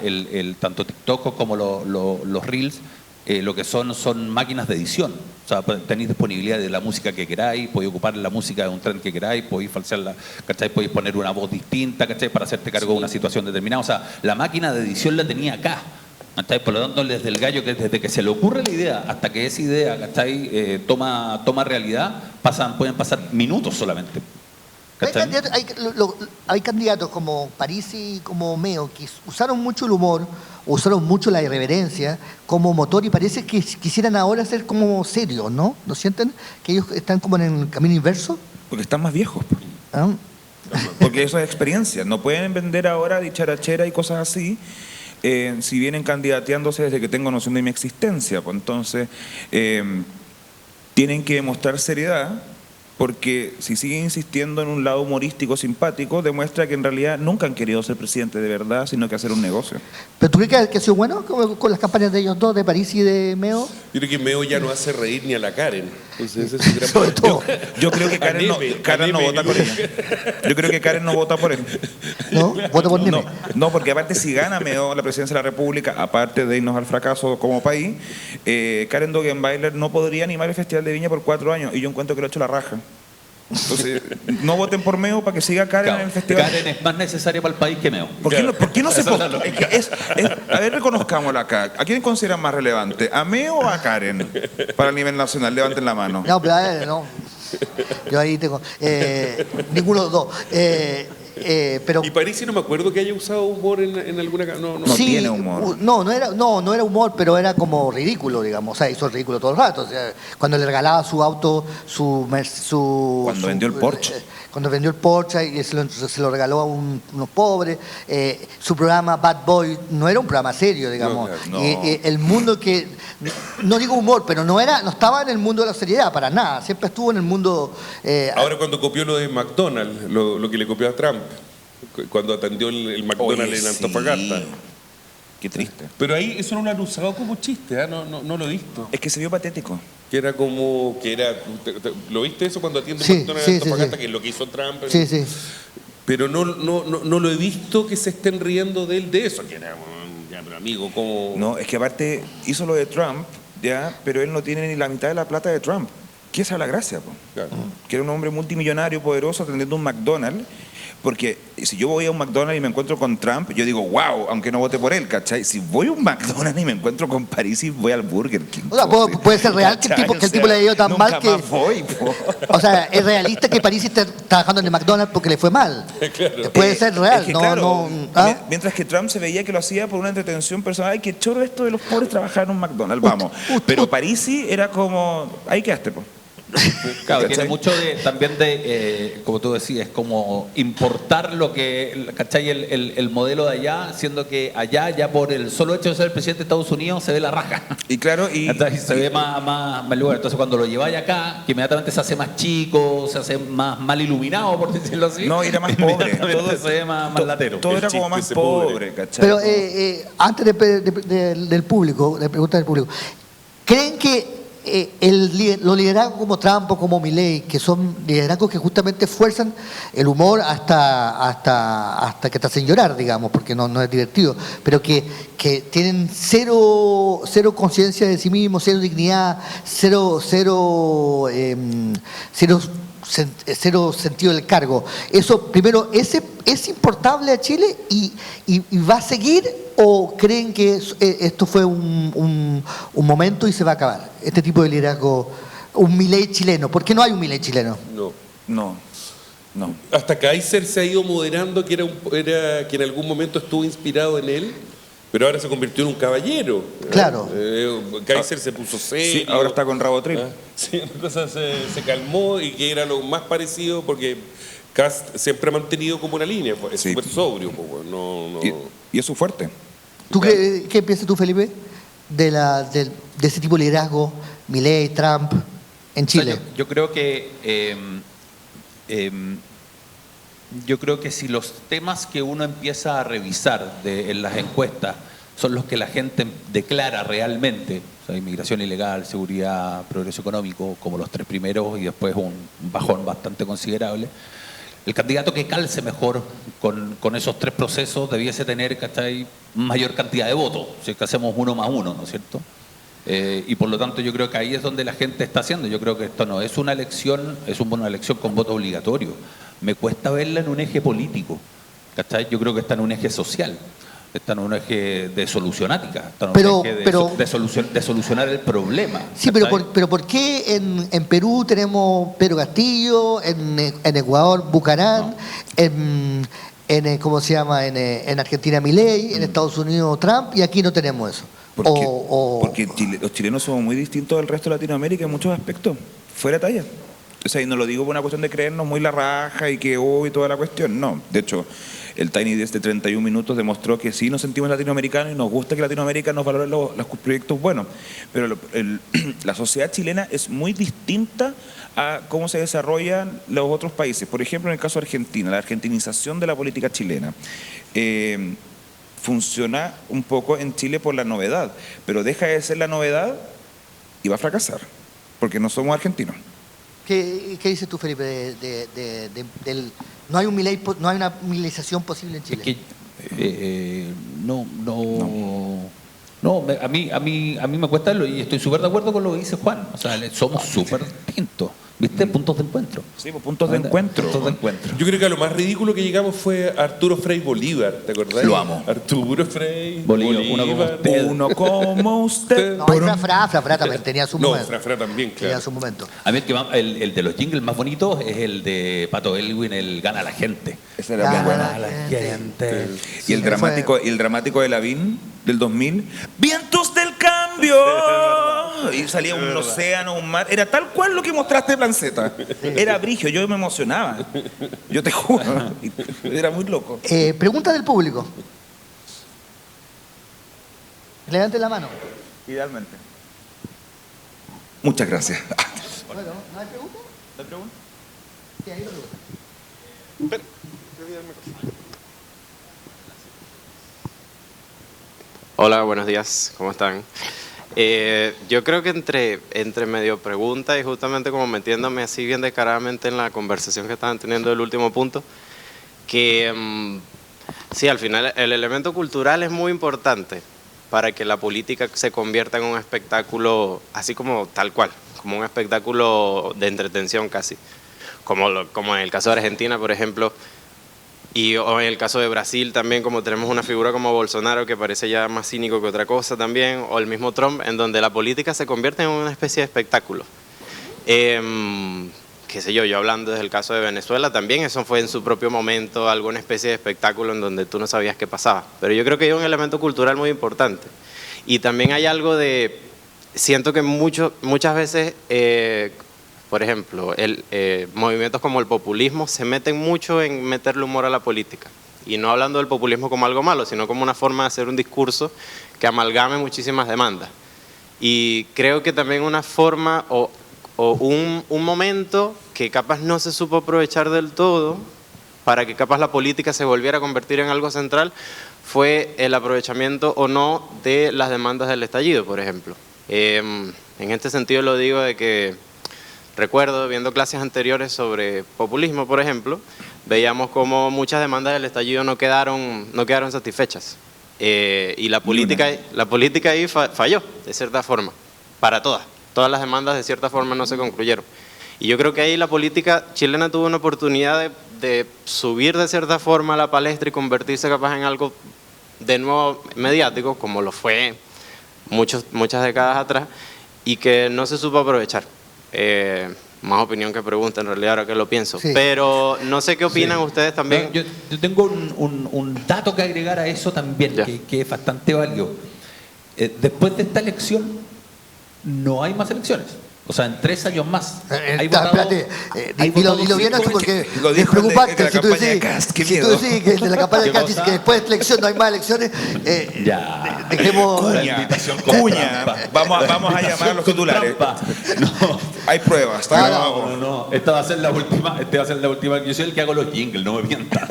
tanto TikTok como los reels lo que son máquinas de edición. O sea, tenéis disponibilidad de la música que queráis, podéis ocupar la música de un tren que queráis, podéis falsearla, ¿cachai? Podéis poner una voz distinta, ¿cachai? Para hacerte cargo de una situación determinada. O sea, la máquina de edición la tenía acá. ¿Cachai? Por lo tanto, desde el gallo, que desde que se le ocurre la idea hasta que esa idea, ¿cachai? Toma realidad, pueden pasar minutos solamente. Hay candidatos como Parisi y como Meo que usaron mucho el humor, usaron mucho la irreverencia como motor y parece que quisieran ahora ser como serios, ¿no? ¿No sienten que ellos están como en el camino inverso? Porque están más viejos. Porque eso es experiencia. No pueden vender ahora dicharachera y cosas así. Si vienen candidateándose desde que tengo noción de mi existencia, pues entonces tienen que demostrar seriedad. Porque si siguen insistiendo en un lado humorístico simpático, demuestra que en realidad nunca han querido ser presidente de verdad, sino que hacer un negocio. ¿Pero tú crees que ha sido bueno con las campañas de ellos dos, de París y de Meo? Yo creo que Meo ya no hace reír ni a la Karen. Entonces, ese es un gran Sobre todo. Yo creo que Karen no vota por ella. Yo creo que Karen no vota por él. ¿No? ¿Vota por Neme? No, porque aparte si gana Meo la presidencia de la República, aparte de irnos al fracaso como país, Karen Dogenbailer no podría animar el Festival de Viña por 4 años y yo encuentro que lo ha hecho la raja. Entonces, no voten por Meo para que siga Karen en el festival. Karen es más necesaria para el país que Meo. ¿Por qué no se postula? A ver, reconozcámoslo acá. ¿A quién consideran más relevante? ¿A Meo o a Karen? Para el nivel nacional, levanten la mano. No, pero a ver, no. Yo ahí tengo. Ninguno de los dos. Pero Y Parisi no me acuerdo que haya usado humor en alguna... No sí, tiene humor. No era humor, pero era como ridículo, digamos. O sea, hizo el ridículo todo el rato. O sea, cuando le regalaba su auto, Cuando vendió el Porsche. Cuando vendió el Porsche y se lo regaló a unos pobres. Su programa Bad Boy no era un programa serio, digamos. No. Y el mundo que... No digo humor, pero no estaba en el mundo de la seriedad, para nada. Siempre estuvo en el mundo... Ahora cuando copió lo de McDonald's, lo que le copió a Trump, cuando atendió el McDonald's en Antofagasta. Qué triste. Pero ahí eso no lo han usado como chiste, ¿eh? No lo he visto. Es que se vio patético. Que era como... ¿Lo viste eso cuando atiende Sí, McDonald's sí, en Antofagasta? sí. Que es lo que hizo Trump. Sí. Pero no lo he visto que se estén riendo de él de eso. Que era ya, pero amigo, como... No, es que aparte hizo lo de Trump, ya, pero él no tiene ni la mitad de la plata de Trump. ¿Qué es la gracia, po? Claro. Que era un hombre multimillonario, poderoso, atendiendo un McDonald's. Porque si yo voy a un McDonald's y me encuentro con Trump, yo digo, wow, aunque no vote por él, ¿cachai? Si voy a un McDonald's y me encuentro con Parisi, voy al Burger King. O sea, puede ser real que el tipo le haya ido tan mal que... Nunca más voy, po. O sea, es realista que París esté trabajando en el McDonald's porque le fue mal. Claro. Puede ser real, Es que, no, claro, no. ¿Ah? Mientras que Trump se veía que lo hacía por una entretención personal, ay, qué choro esto de los pobres trabajar en un McDonald's, vamos. Pero Parisi era como, ahí quedaste, po. Claro, ¿Cachai? tiene mucho también de, como tú decías, como importar lo que, ¿cachai? El modelo de allá, siendo que allá ya por el solo hecho de ser el presidente de Estados Unidos se ve la raja. Y claro, Entonces, se ve más lugar. Entonces cuando lo lleváis acá, que inmediatamente se hace más chico, se hace más mal iluminado, por decirlo así. No, era más pobre. Inmediatamente se ve más latero. Todo era como más pobre, ¿cachai? Pero antes del público, de preguntas del público, ¿creen que los liderazgos como Trump o como Milei, que son liderazgos que justamente fuerzan el humor hasta que te hacen llorar, digamos, porque no es divertido, pero que tienen cero conciencia de sí mismos, cero dignidad, cero sentido del cargo? Eso, primero, ¿es importable a Chile y va a seguir, o creen que esto fue un momento y se va a acabar? Este tipo de liderazgo, un Milei chileno. ¿Por qué no hay un Milei chileno? No. Hasta Kaiser se ha ido moderando, que que en algún momento estuvo inspirado en él, pero ahora se convirtió en un caballero. Claro. Kaiser se puso serio. Sí, ahora está con rabo trip. Sí, entonces se calmó, y que era lo más parecido, porque Kast siempre ha mantenido como una línea, es súper sobrio. Y es su fuerte. ¿Tú qué piensas tú, Felipe, de ese tipo de liderazgo, Milei, Trump, en Chile? O sea, yo creo que si los temas que uno empieza a revisar en las encuestas son los que la gente declara realmente, o sea, inmigración ilegal, seguridad, progreso económico, como los tres primeros, y después un bajón bastante considerable, el candidato que calce mejor con esos tres procesos debiese tener, ¿cachai?, mayor cantidad de votos, si es que hacemos 1 más 1, ¿no es cierto? Y por lo tanto yo creo que ahí es donde la gente está haciendo. Yo creo que esto no es una elección, es una elección con voto obligatorio. Me cuesta verla en un eje político, ¿cachai? Yo creo que está en un eje social, está en un eje de solucionática, está en un eje de solucionar el problema. Sí, pero ¿por qué en Perú tenemos Pedro Castillo, en Ecuador Bucarán, ¿cómo se llama? En Argentina Milei, en Estados Unidos Trump, y aquí no tenemos eso? Porque los chilenos somos muy distintos del resto de Latinoamérica en muchos aspectos, fuera de talla. O sea, y no lo digo por una cuestión de creernos muy la raja y que y toda la cuestión, no. De hecho, el Tiny de 31 minutos demostró que sí nos sentimos latinoamericanos y nos gusta que Latinoamérica nos valore los proyectos buenos. Pero la sociedad chilena es muy distinta a cómo se desarrollan los otros países. Por ejemplo, en el caso de Argentina, la argentinización de la política chilena. Funciona un poco en Chile por la novedad, pero deja de ser la novedad y va a fracasar, porque no somos argentinos. ¿Qué dices tú, Felipe, no hay no hay una militarización posible en Chile? Es que, a mí me cuesta, y estoy súper de acuerdo con lo que dice Juan. O sea, somos súper distintos. ¿Viste? Puntos de encuentro. Sí, pues, puntos de encuentro. Puntos de encuentro. Yo creo que a lo más ridículo que llegamos fue Arturo Frei Bolívar, ¿te acordás? Lo amo. Arturo Frei Bolívar, uno como usted. No, y Fra también tenía su momento. No, Fra también, claro. Tenía su momento. A mí el de los jingles más bonitos es el de Pato Elwin, el Gana la gente. Ese era muy bueno. Gana la gente. Y el dramático de Lavín del 2000, vientos del cambio. Y salía un océano, un mar. Era tal cual lo que mostraste en Lanceta. Era brigio, yo me emocionaba. Yo te juro. Era muy loco. Pregunta del público. Levante la mano. Idealmente. Muchas gracias. Bueno, ¿no hay pregunta? ¿No hay pregunta? Sí, ahí lo pregunta. Hola, buenos días, ¿cómo están? Yo creo que entre medio pregunta y justamente como metiéndome así bien descaradamente en la conversación que estaban teniendo del último punto, que sí, al final el elemento cultural es muy importante para que la política se convierta en un espectáculo así como tal cual, como un espectáculo de entretención casi, como en el caso de Argentina, por ejemplo, o en el caso de Brasil también, como tenemos una figura como Bolsonaro que parece ya más cínico que otra cosa también, o el mismo Trump, en donde la política se convierte en una especie de espectáculo. Qué sé yo hablando desde el caso de Venezuela también, eso fue en su propio momento alguna especie de espectáculo en donde tú no sabías qué pasaba. Pero yo creo que hay un elemento cultural muy importante. Y también hay algo de, siento que muchas veces, por ejemplo, movimientos como el populismo se meten mucho en meterle humor a la política. Y no hablando del populismo como algo malo, sino como una forma de hacer un discurso que amalgame muchísimas demandas. Y creo que también una forma o un momento que capaz no se supo aprovechar del todo para que capaz la política se volviera a convertir en algo central fue el aprovechamiento o no de las demandas del estallido, por ejemplo. En este sentido lo digo de que recuerdo viendo clases anteriores sobre populismo, por ejemplo, veíamos como muchas demandas del estallido no quedaron satisfechas. Y la política ahí falló, de cierta forma, para todas. Todas las demandas de cierta forma no se concluyeron. Y yo creo que ahí la política chilena tuvo una oportunidad de subir de cierta forma a la palestra y convertirse capaz en algo de nuevo mediático, como lo fue muchas décadas atrás, y que no se supo aprovechar. Más opinión que pregunta, en realidad, ahora que lo pienso. Sí. Pero no sé qué opinan ustedes también. Yo tengo un dato que agregar a eso también, que es bastante válido. Después de esta elección, no hay más elecciones. O sea, en 3 años más. Espérate, dilo bien así porque es preocupante. Si tú decís que de la campaña de Cast que después de esta elección no hay más elecciones, dejemos... Cuña. Vamos a llamar a los titulares. No. Hay pruebas. No. Esta va a ser la última. Yo soy el que hago los jingles, no me mientan.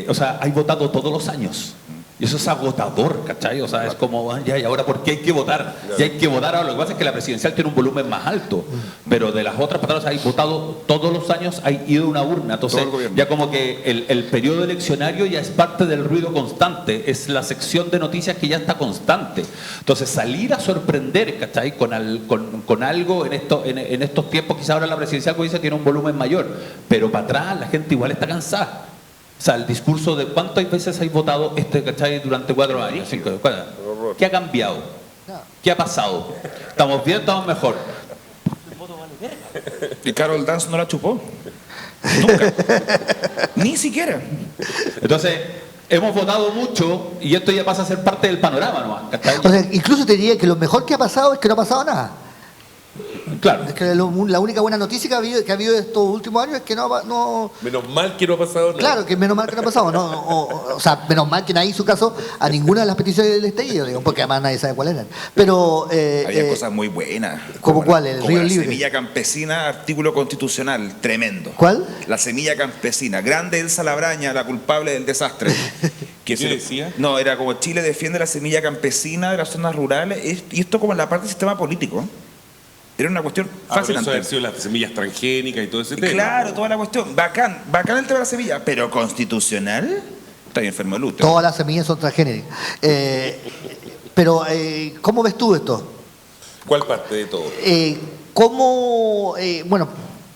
O sea, hay votado todos los años. Y eso es agotador, ¿cachai? O sea, es como, ya, ¿y ahora por qué hay que votar? Ya hay que votar ahora. Lo que pasa es que la presidencial tiene un volumen más alto, pero de las otras patadas hay votado todos los años, hay ido a una urna. Entonces, ya como que el periodo eleccionario ya es parte del ruido constante, es la sección de noticias que ya está constante. Entonces, salir a sorprender, ¿cachai? Con algo en estos tiempos, quizás ahora la presidencial, como dice, tiene un volumen mayor, pero para atrás la gente igual está cansada. O sea, el discurso de cuántas veces hay votado ¿cachai? Durante 4 años. 5, ¿qué ha cambiado? ¿Qué ha pasado? ¿Estamos bien? ¿Estamos mejor? Y Carol Dance no la chupó. Nunca. Ni siquiera. Entonces, hemos votado mucho y esto ya pasa a ser parte del panorama nomás. ¿Cachai? O sea, incluso te diría que lo mejor que ha pasado es que no ha pasado nada. Claro. Es que la única buena noticia que ha habido estos últimos años es que no... Menos mal que no ha pasado nada. Claro, que menos mal que no ha pasado. O sea, menos mal que nadie hizo caso a ninguna de las peticiones del estallido, digo, porque además nadie sabe cuáles eran. Pero... había cosas muy buenas. ¿Cómo cuál? El Río Libre. La semilla campesina, artículo constitucional, tremendo. ¿Cuál? La semilla campesina. Grande Elsa Labraña, la culpable del desastre. ¿Qué se decía? No, era como Chile defiende la semilla campesina de las zonas rurales. Y esto como en la parte del sistema político. Era una cuestión fascinante. Eso sido las semillas transgénicas y todo ese tema. Claro, toda la cuestión. Bacán el tema de la semilla, pero constitucional. Está bien enfermo de luto. Todas las semillas son transgénicas. Pero, ¿cómo ves tú esto? ¿Cuál parte de todo?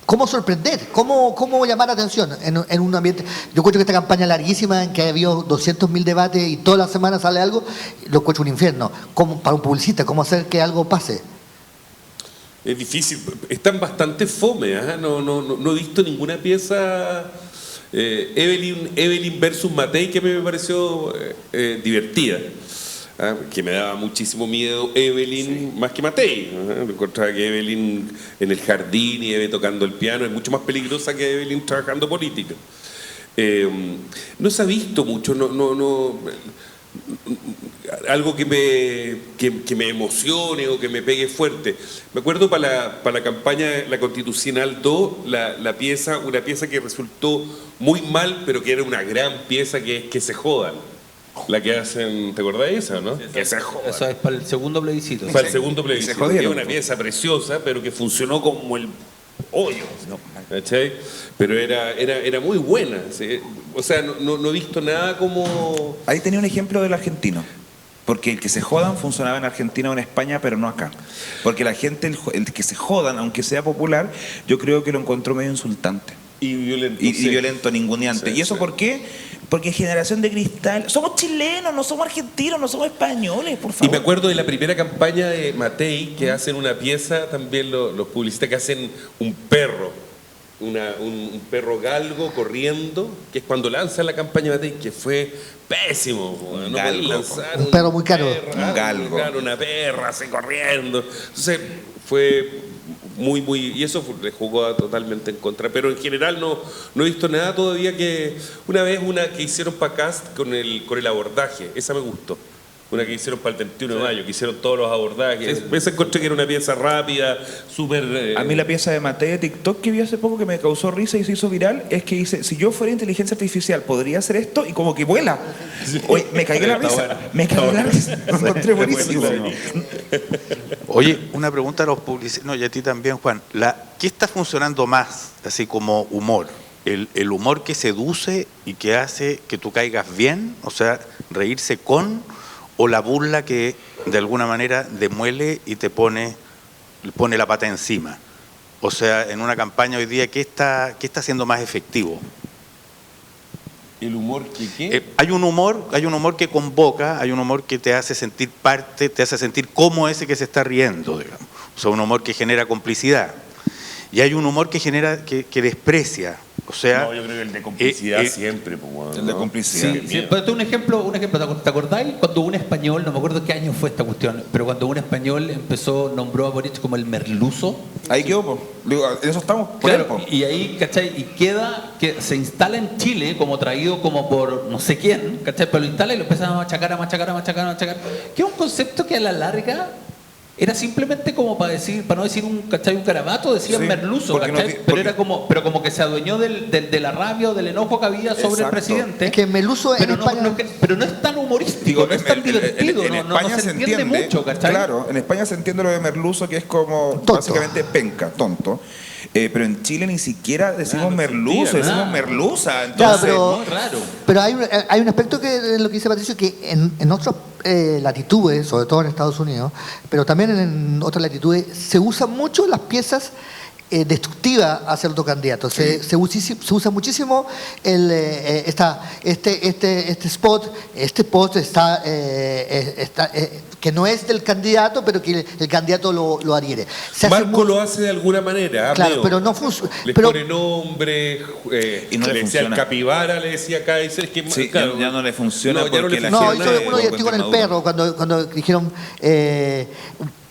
¿Cómo sorprender? ¿Cómo llamar la atención en un ambiente? Yo encuentro que esta campaña larguísima, en que ha habido 200.000 debates y todas las semanas sale algo, lo encuentro un infierno. Para un publicista, ¿cómo hacer que algo pase? Es difícil, están bastante fome, ¿eh? No he visto ninguna pieza Evelyn versus Matei que me pareció divertida. Que me daba muchísimo miedo Evelyn más que Matei. Encontraba que Evelyn en el jardín y Eve tocando el piano es mucho más peligrosa que Evelyn trabajando política. No se ha visto mucho, algo que me emocione o que me pegue fuerte. Me acuerdo para la campaña La Constitucional 2, una pieza que resultó muy mal, pero que era una gran pieza, que es Que se jodan. La que hacen, ¿te acordás de esa, no? Que se jodan. Eso es para el segundo plebiscito. Para el segundo plebiscito. Es una pieza preciosa, pero que funcionó como el hoyo. ¿Cachai? Pero era muy buena. ¿Sí? O sea, no he visto nada como... Ahí tenía un ejemplo del argentino. Porque el que se jodan funcionaba en Argentina o en España, pero no acá. Porque la gente, el que se jodan, aunque sea popular, yo creo que lo encontró medio insultante. Y violento. Y violento, ninguneante. ¿Y eso por qué? Porque generación de cristal. Somos chilenos, no somos argentinos, no somos españoles, por favor. Y me acuerdo de la primera campaña de Matei, que hacen una pieza, también los publicistas, que hacen un perro. Un perro galgo corriendo, que es cuando lanzan la campaña de Matei, que fue pésimo. Un no galgo. Lanzar Un perro muy caro. Un galgo. Una perra así corriendo. Entonces fue muy, y eso le jugó totalmente en contra. Pero en general no he visto nada todavía. Que una vez una que hicieron para Cast con el abordaje, esa me gustó. Una que hicieron para el 21 de mayo, que hicieron todos los abordajes. Esa encontré que era una pieza rápida, súper... A mí la pieza de Matei de TikTok que vi hace poco, que me causó risa y se hizo viral, es que dice, si yo fuera inteligencia artificial, ¿podría hacer esto? Y como que vuela. Oye, me caí la risa. Me caí la risa. Lo encontré buenísimo. Oye, una pregunta a los publicistas, no, y a ti también, Juan. ¿Qué está funcionando más, así como humor? ¿El humor que seduce y que hace que tú caigas bien? O sea, reírse con... o la burla que de alguna manera demuele y te pone la pata encima. O sea, en una campaña hoy día, ¿qué está siendo más efectivo? ¿El humor que qué? Hay un humor que convoca, hay un humor que te hace sentir parte, te hace sentir como ese que se está riendo, digamos. O sea, un humor que genera complicidad. Y hay un humor que genera, que desprecia. O sea, no, yo creo que el de complicidad siempre. Pues, el de complicidad. Sí, pero un ejemplo, ¿te acordáis cuando un español, no me acuerdo qué año fue esta cuestión, pero cuando un español nombró a Boric como el merluzo? Ahí quedó, po. Digo, en eso estamos. Claro, y ahí, ¿cachai? Y queda, que se instala en Chile como traído como por no sé quién, ¿cachai? Pero lo instala y lo empiezan a machacar. Que es un concepto que a la larga... era simplemente como para no decir un carabato, decían sí, merluzo, pero como que se adueñó de la rabia o del enojo que había sobre el presidente. Es que merluzo pero no es tan humorístico, no es tan divertido, no se entiende mucho, ¿cachai? Claro, en España se entiende lo de merluzo, que es como tonto. Básicamente penca, tonto. Pero en Chile ni siquiera decimos merluzo, decimos merluza. Entonces, muy raro. Pero hay un aspecto que lo que dice Patricio, que en otras latitudes, sobre todo en Estados Unidos, pero también en otras latitudes, se usan mucho las piezas destructivas hacia el otro candidato. Sí. Se usa muchísimo este spot. Este post está que no es del candidato, pero que el candidato lo adhiere. Marco lo hace de alguna manera. Claro, pero no funciona. Le pone nombre, y no le decía el capibara, le decía Kaiser. Que, sí, claro, ya no le funciona porque la gente... No, uno divertido con el perro, cuando dijeron...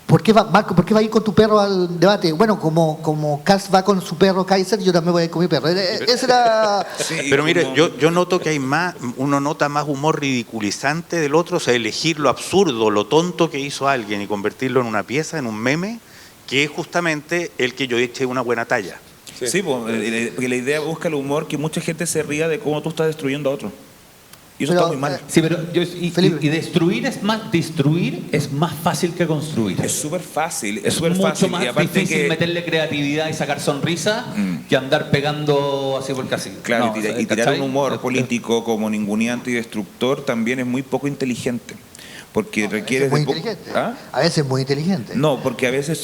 ¿Por qué Marco, por qué va a ir con tu perro al debate? Bueno, como Kass va con su perro Kaiser, yo también voy a ir con mi perro. Ese era... Sí, pero mire, yo noto que uno nota más humor ridiculizante del otro, o sea, elegir lo absurdo, lo tonto que hizo alguien y convertirlo en una pieza, en un meme, que es justamente el que yo eche una buena talla. Sí, porque la idea busca el humor, que mucha gente se ría de cómo tú estás destruyendo a otro. Y eso está muy mal. Sí, pero y destruir es más fácil que construir. Es súper fácil. Es mucho más difícil meterle creatividad y sacar sonrisa que andar pegando así por casi. Claro, y tirar un humor político como ninguneante y destructor también es muy poco inteligente. porque requieres muy de inteligente. ¿Ah? A veces muy inteligente. No, porque a veces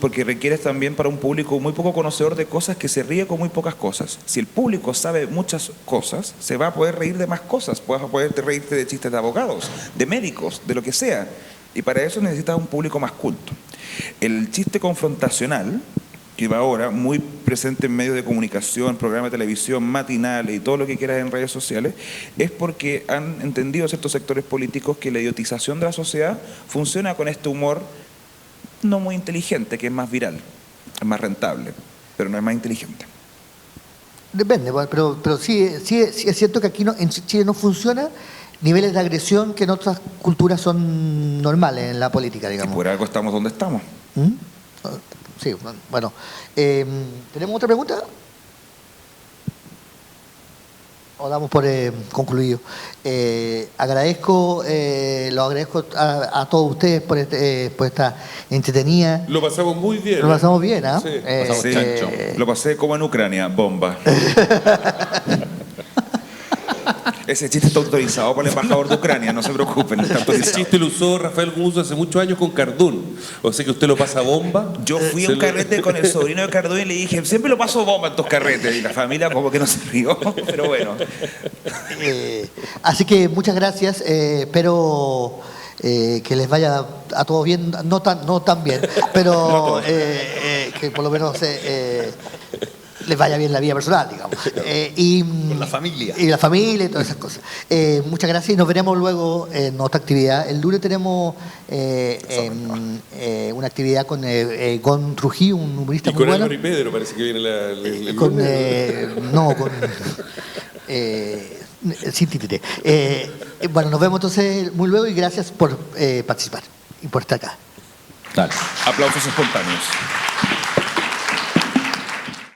porque requieres también para un público muy poco conocedor de cosas que se ríe con muy pocas cosas. Si el público sabe muchas cosas, se va a poder reír de más cosas, vas a poder reírte de chistes de abogados, de médicos, de lo que sea. Y para eso necesitas un público más culto. El chiste confrontacional, que va ahora muy presente en medios de comunicación, programas de televisión, matinales y todo lo que quieras en redes sociales, es porque han entendido ciertos sectores políticos que la idiotización de la sociedad funciona con este humor no muy inteligente, que es más viral, es más rentable, pero no es más inteligente. Depende, bueno, pero sí es cierto que aquí en Chile no funciona niveles de agresión que en otras culturas son normales en la política, digamos. Y por algo estamos donde estamos. ¿Mm? Sí, bueno. ¿Tenemos otra pregunta? O damos por concluido. Agradezco a todos ustedes por esta entretenida. Lo pasamos muy bien. Lo pasamos bien, ¿ah? Sí. Lo pasé como en Ucrania, bomba. Ese chiste está autorizado por el embajador de Ucrania, no se preocupen. Está Ese autorizado. chiste lo usó Rafael Gumuzo hace muchos años con Cardún. O sea que usted lo pasa bomba. Yo fui a un carrete con el sobrino de Cardún y le dije, siempre lo paso bomba en tus carretes. Y la familia como que no se rió, pero bueno. Así que muchas gracias. Espero que les vaya a todos bien, no tan bien, pero que por lo menos les vaya bien la vida personal, digamos. Con la familia. Y la familia y todas esas cosas. Muchas gracias y nos veremos luego en otra actividad. El lunes tenemos una actividad con Gon Trujillo, un humorista Y muy con bueno. Álvaro y Pedro parece que viene Sin títere. Bueno, nos vemos entonces muy luego y gracias por participar y por estar acá. Dale. Aplausos espontáneos.